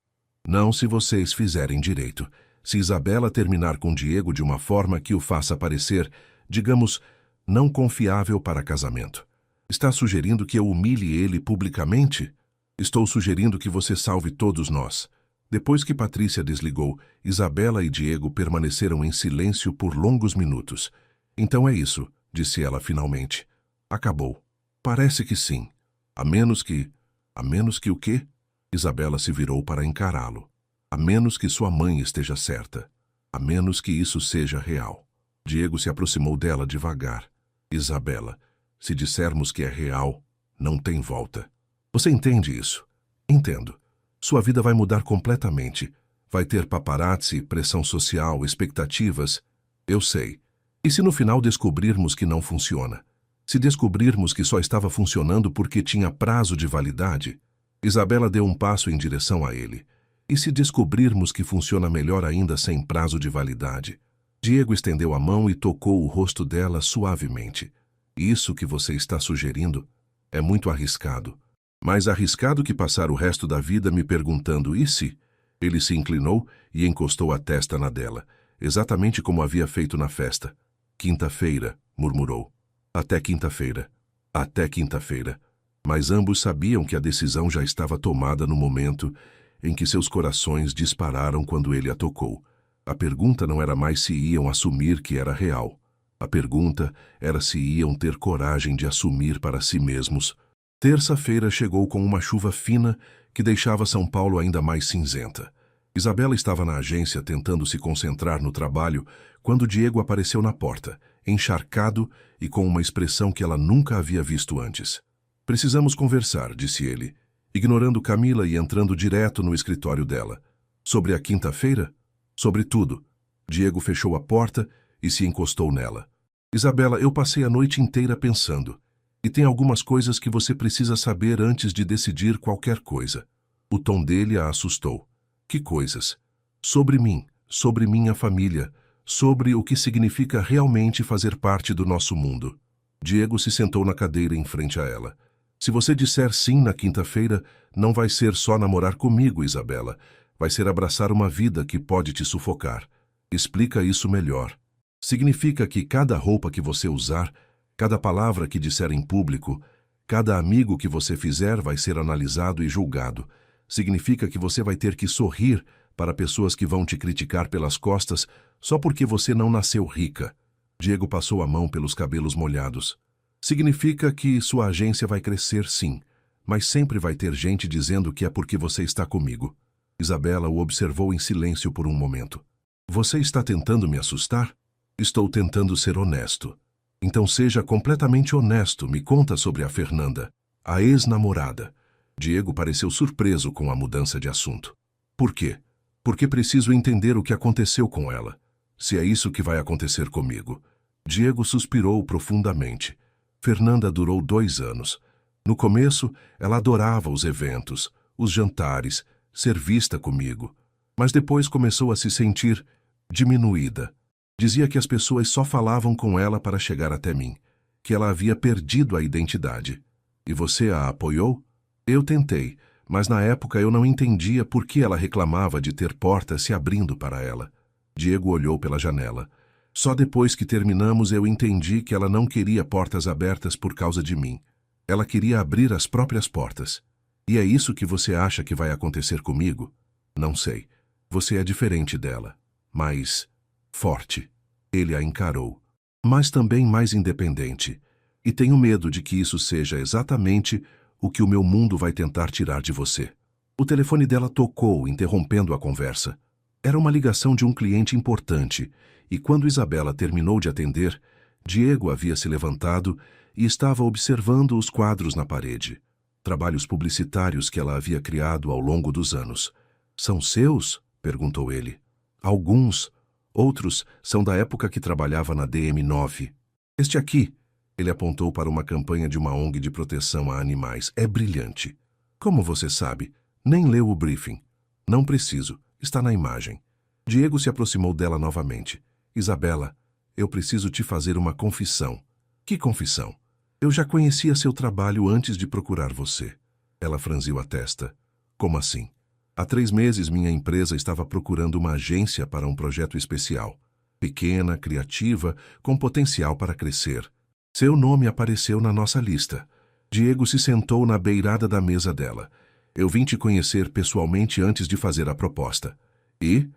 Não se vocês fizerem direito. Se Isabela terminar com Diego de uma forma que o faça parecer, digamos, não confiável para casamento. Está sugerindo que eu humilhe ele publicamente? Estou sugerindo que você salve todos nós. Depois que Patrícia desligou, Isabela e Diego permaneceram em silêncio por longos minutos. Então é isso, disse ela finalmente. Acabou. Parece que sim. A menos que o quê? Isabela se virou para encará-lo. A menos que sua mãe esteja certa. A menos que isso seja real. Diego se aproximou dela devagar. Isabela, se dissermos que é real, não tem volta. Você entende isso? Entendo. Sua vida vai mudar completamente. Vai ter paparazzi, pressão social, expectativas. Eu sei. E se no final descobrirmos que não funciona? Se descobrirmos que só estava funcionando porque tinha prazo de validade? Isabela deu um passo em direção a ele. E se descobrirmos que funciona melhor ainda sem prazo de validade? Diego estendeu a mão e tocou o rosto dela suavemente. Isso que você está sugerindo é muito arriscado. Mais arriscado que passar o resto da vida me perguntando e se? Ele se inclinou e encostou a testa na dela, exatamente como havia feito na festa. Quinta-feira, murmurou. Até quinta-feira. Até quinta-feira. Mas ambos sabiam que a decisão já estava tomada no momento em que seus corações dispararam quando ele a tocou. A pergunta não era mais se iam assumir que era real. A pergunta era se iam ter coragem de assumir para si mesmos. Terça-feira chegou com uma chuva fina que deixava São Paulo ainda mais cinzenta. Isabela estava na agência tentando se concentrar no trabalho quando Diego apareceu na porta, encharcado e com uma expressão que ela nunca havia visto antes. Precisamos conversar, disse ele, ignorando Camila e entrando direto no escritório dela. Sobre a quinta-feira? Sobre tudo. Diego fechou a porta e se encostou nela. Isabela, eu passei a noite inteira pensando. E tem algumas coisas que você precisa saber antes de decidir qualquer coisa. O tom dele a assustou. Que coisas? Sobre mim, sobre minha família, sobre o que significa realmente fazer parte do nosso mundo. Diego se sentou na cadeira em frente a ela. Se você disser sim na quinta-feira, não vai ser só namorar comigo, Isabela. Vai ser abraçar uma vida que pode te sufocar. Explica isso melhor. Significa que cada roupa que você usar, cada palavra que disser em público, cada amigo que você fizer vai ser analisado e julgado. Significa que você vai ter que sorrir para pessoas que vão te criticar pelas costas só porque você não nasceu rica. Diego passou a mão pelos cabelos molhados. Significa que sua agência vai crescer, sim, mas sempre vai ter gente dizendo que é porque você está comigo. Isabela o observou em silêncio por um momento. Você está tentando me assustar? Estou tentando ser honesto. Então seja completamente honesto, me conta sobre a Fernanda, a ex-namorada. Diego pareceu surpreso com a mudança de assunto. Por quê? Porque preciso entender o que aconteceu com ela. Se é isso que vai acontecer comigo. Diego suspirou profundamente. Fernanda durou 2 anos. No começo, ela adorava os eventos, os jantares, ser vista comigo. Mas depois começou a se sentir diminuída. Dizia que as pessoas só falavam com ela para chegar até mim, que ela havia perdido a identidade. E você a apoiou? Eu tentei, mas na época eu não entendia por que ela reclamava de ter portas se abrindo para ela. Diego olhou pela janela. Só depois que terminamos eu entendi que ela não queria portas abertas por causa de mim. Ela queria abrir as próprias portas. E é isso que você acha que vai acontecer comigo? Não sei. Você é diferente dela. Mais forte. Ele a encarou. Mas também mais independente. E tenho medo de que isso seja exatamente o que o meu mundo vai tentar tirar de você. O telefone dela tocou, interrompendo a conversa. Era uma ligação de um cliente importante, e quando Isabela terminou de atender, Diego havia se levantado e estava observando os quadros na parede. Trabalhos publicitários que ela havia criado ao longo dos anos. São seus? Perguntou ele. Alguns. Outros são da época que trabalhava na DM9. Este aqui, ele apontou para uma campanha de uma ONG de proteção a animais. É brilhante. Como você sabe? Nem leu o briefing. Não preciso. Está na imagem. Diego se aproximou dela novamente. Isabela, eu preciso te fazer uma confissão. Que confissão? Eu já conhecia seu trabalho antes de procurar você. Ela franziu a testa. Como assim? Há 3 meses minha empresa estava procurando uma agência para um projeto especial. Pequena, criativa, com potencial para crescer. Seu nome apareceu na nossa lista. Diego se sentou na beirada da mesa dela. Eu vim te conhecer pessoalmente antes de fazer a proposta. E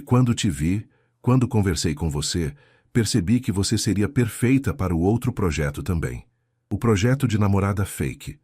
quando te vi, quando conversei com você, percebi que você seria perfeita para o outro projeto também. O projeto de namorada fake.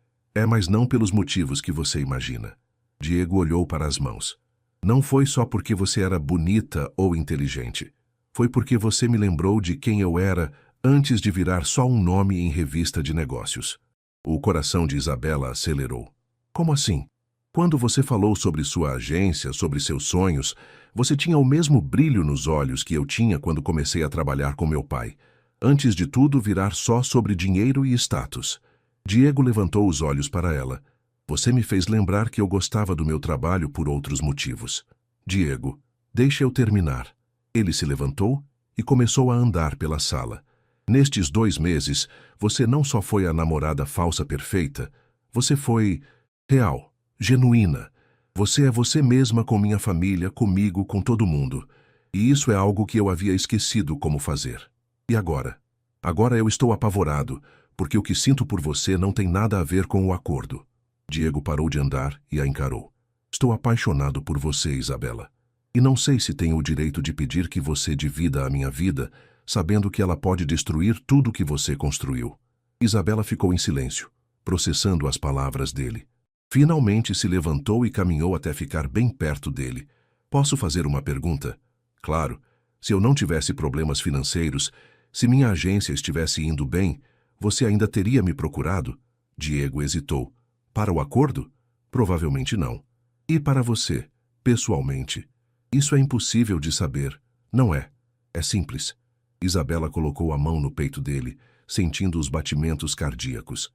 Mas não pelos motivos que você imagina. Diego olhou para as mãos. Não foi só porque você era bonita ou inteligente. Foi porque você me lembrou de quem eu era antes de virar só um nome em revista de negócios. O coração de Isabela acelerou. Como assim? Quando você falou sobre sua agência, sobre seus sonhos, você tinha o mesmo brilho nos olhos que eu tinha quando comecei a trabalhar com meu pai. Antes de tudo, virar só sobre dinheiro e status. Diego levantou os olhos para ela. Você me fez lembrar que eu gostava do meu trabalho por outros motivos. Diego, deixe eu terminar. Ele se levantou e começou a andar pela sala. Nestes 2 meses, você não só foi a namorada falsa perfeita, você foi real, genuína. Você é você mesma com minha família, comigo, com todo mundo. E isso é algo que eu havia esquecido como fazer. E agora? Agora eu estou apavorado, porque o que sinto por você não tem nada a ver com o acordo. Diego parou de andar e a encarou. Estou apaixonado por você, Isabela. E não sei se tenho o direito de pedir que você divida a minha vida, sabendo que ela pode destruir tudo que você construiu. Isabela ficou em silêncio, processando as palavras dele. Finalmente se levantou e caminhou até ficar bem perto dele. Posso fazer uma pergunta? Claro, se eu não tivesse problemas financeiros, se minha agência estivesse indo bem, você ainda teria me procurado? Diego hesitou. Para o acordo? Provavelmente não. E para você, pessoalmente? Isso é impossível de saber, não é? É simples. Isabela colocou a mão no peito dele, sentindo os batimentos cardíacos.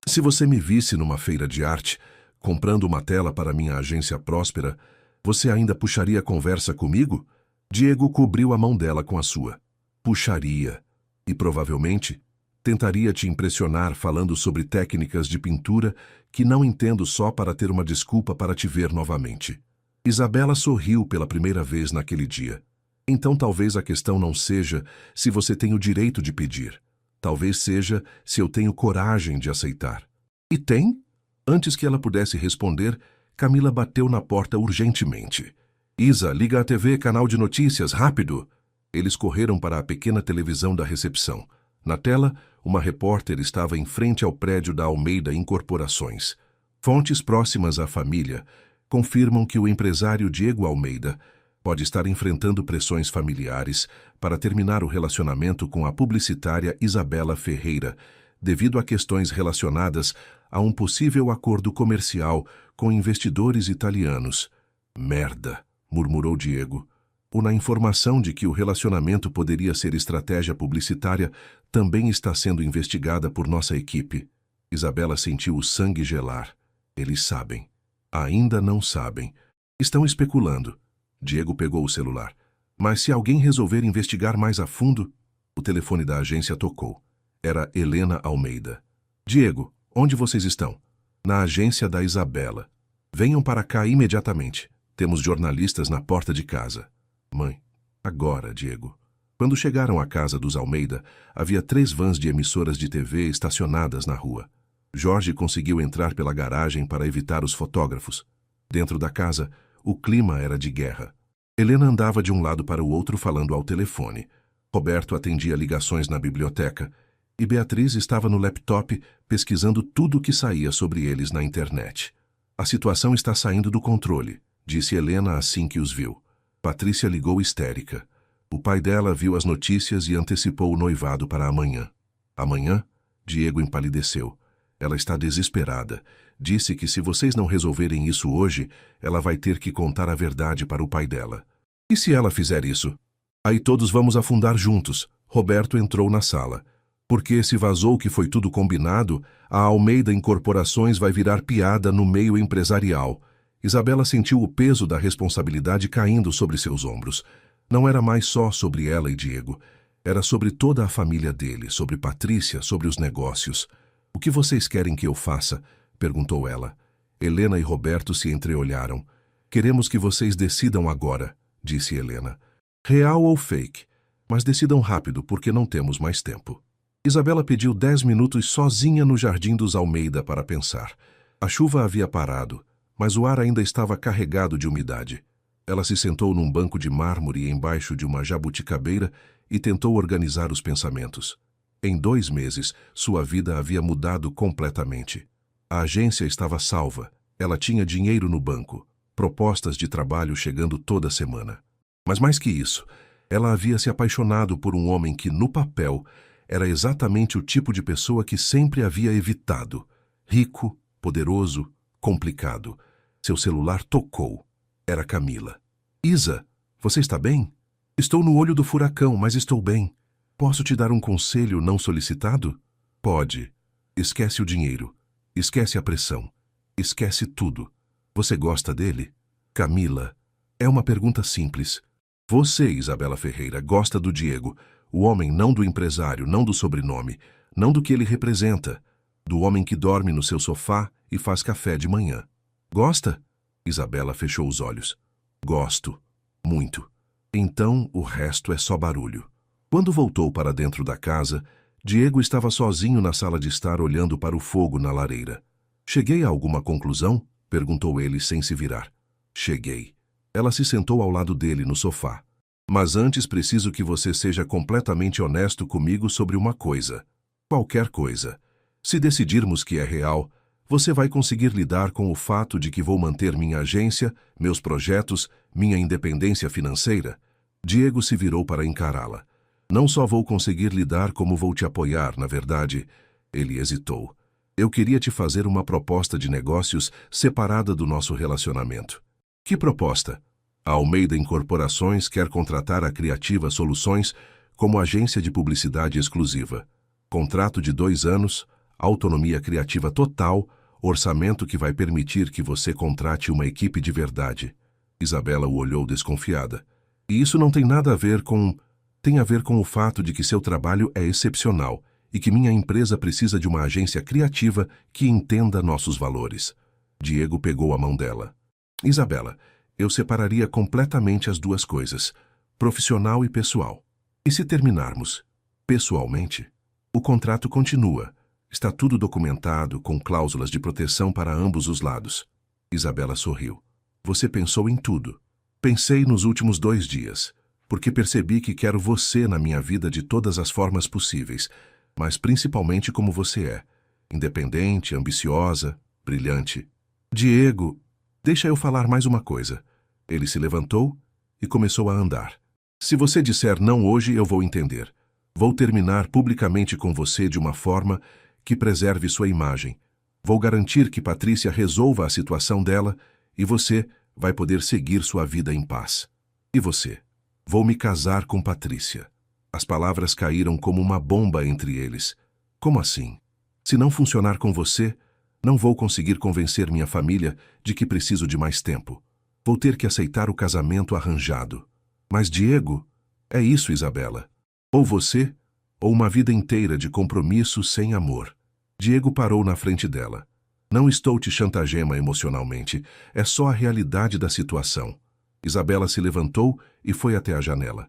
Se você me visse numa feira de arte, comprando uma tela para minha agência próspera, você ainda puxaria conversa comigo? Diego cobriu a mão dela com a sua. Puxaria. E provavelmente tentaria te impressionar falando sobre técnicas de pintura que não entendo só para ter uma desculpa para te ver novamente. Isabela sorriu pela primeira vez naquele dia. Então talvez a questão não seja se você tem o direito de pedir. Talvez seja se eu tenho coragem de aceitar. E tem? Antes que ela pudesse responder, Camila bateu na porta urgentemente. Isa, liga a TV, canal de notícias, rápido! Eles correram para a pequena televisão da recepção. Na tela, uma repórter estava em frente ao prédio da Almeida Incorporações. Fontes próximas à família confirmam que o empresário Diego Almeida pode estar enfrentando pressões familiares para terminar o relacionamento com a publicitária Isabela Ferreira, devido a questões relacionadas a um possível acordo comercial com investidores italianos. Merda, murmurou Diego. Ou na informação de que o relacionamento poderia ser estratégia publicitária também está sendo investigada por nossa equipe. Isabela sentiu o sangue gelar. Eles sabem. Ainda não sabem. Estão especulando. Diego pegou o celular. Mas se alguém resolver investigar mais a fundo... O telefone da agência tocou. Era Helena Almeida. Diego, onde vocês estão? Na agência da Isabela. Venham para cá imediatamente. Temos jornalistas na porta de casa. Mãe, agora, Diego. Quando chegaram à casa dos Almeida, havia 3 vans de emissoras de TV estacionadas na rua. Jorge conseguiu entrar pela garagem para evitar os fotógrafos. Dentro da casa, o clima era de guerra. Helena andava de um lado para o outro falando ao telefone. Roberto atendia ligações na biblioteca e Beatriz estava no laptop pesquisando tudo o que saía sobre eles na internet. A situação está saindo do controle, disse Helena assim que os viu. Patrícia ligou histérica. O pai dela viu as notícias e antecipou o noivado para amanhã. Amanhã? Diego empalideceu. Ela está desesperada. Disse que se vocês não resolverem isso hoje, ela vai ter que contar a verdade para o pai dela. E se ela fizer isso? Aí todos vamos afundar juntos. Roberto entrou na sala. Porque se vazou que foi tudo combinado, a Almeida Incorporações vai virar piada no meio empresarial. Isabela sentiu o peso da responsabilidade caindo sobre seus ombros. Não era mais só sobre ela e Diego. Era sobre toda a família dele, sobre Patrícia, sobre os negócios. O que vocês querem que eu faça? Perguntou ela. Helena e Roberto se entreolharam. Queremos que vocês decidam agora, disse Helena. Real ou fake? Mas decidam rápido, porque não temos mais tempo. Isabela pediu 10 minutos sozinha no jardim dos Almeida para pensar. A chuva havia parado, mas o ar ainda estava carregado de umidade. Ela se sentou num banco de mármore embaixo de uma jabuticabeira e tentou organizar os pensamentos. Em 2 meses, sua vida havia mudado completamente. A agência estava salva. Ela tinha dinheiro no banco, propostas de trabalho chegando toda semana. Mas mais que isso, ela havia se apaixonado por um homem que, no papel, era exatamente o tipo de pessoa que sempre havia evitado. Rico, poderoso, complicado. Seu celular tocou. Era Camila. Isa, você está bem? Estou no olho do furacão, mas estou bem. Posso te dar um conselho não solicitado? Pode. Esquece o dinheiro. Esquece a pressão. Esquece tudo. Você gosta dele? Camila. É uma pergunta simples. Você, Isabela Ferreira, gosta do Diego, o homem não do empresário, não do sobrenome, não do que ele representa, do homem que dorme no seu sofá e faz café de manhã. Gosta? Isabela fechou os olhos. Gosto. Muito. Então, o resto é só barulho. Quando voltou para dentro da casa, Diego estava sozinho na sala de estar olhando para o fogo na lareira. Cheguei a alguma conclusão? Perguntou ele sem se virar. Cheguei. Ela se sentou ao lado dele no sofá. Mas antes preciso que você seja completamente honesto comigo sobre uma coisa. Qualquer coisa. Se decidirmos que é real, você vai conseguir lidar com o fato de que vou manter minha agência, meus projetos, minha independência financeira? Diego se virou para encará-la. Não só vou conseguir lidar, como vou te apoiar, na verdade. Ele hesitou. Eu queria te fazer uma proposta de negócios separada do nosso relacionamento. Que proposta? A Almeida Incorporações quer contratar a Criativa Soluções como agência de publicidade exclusiva. Contrato de 2 anos, autonomia criativa total, orçamento que vai permitir que você contrate uma equipe de verdade. Isabela o olhou desconfiada. E isso não tem nada a ver com... Tem a ver com o fato de que seu trabalho é excepcional e que minha empresa precisa de uma agência criativa que entenda nossos valores. Diego pegou a mão dela. Isabela, eu separaria completamente as duas coisas, profissional e pessoal. E se terminarmos, pessoalmente? O contrato continua. Está tudo documentado, com cláusulas de proteção para ambos os lados. Isabela sorriu. Você pensou em tudo. Pensei nos últimos 2 dias, porque percebi que quero você na minha vida de todas as formas possíveis, mas principalmente como você é. Independente, ambiciosa, brilhante. Diego, deixa eu falar mais uma coisa. Ele se levantou e começou a andar. Se você disser não hoje, eu vou entender. Vou terminar publicamente com você de uma forma que preserve sua imagem. Vou garantir que Patrícia resolva a situação dela e você vai poder seguir sua vida em paz. E você? Vou me casar com Patrícia. As palavras caíram como uma bomba entre eles. Como assim? Se não funcionar com você, não vou conseguir convencer minha família de que preciso de mais tempo. Vou ter que aceitar o casamento arranjado. Mas Diego, é isso, Isabela. Ou você, ou uma vida inteira de compromisso sem amor. Diego parou na frente dela. Não estou te chantageando emocionalmente, é só a realidade da situação. Isabela se levantou e foi até a janela.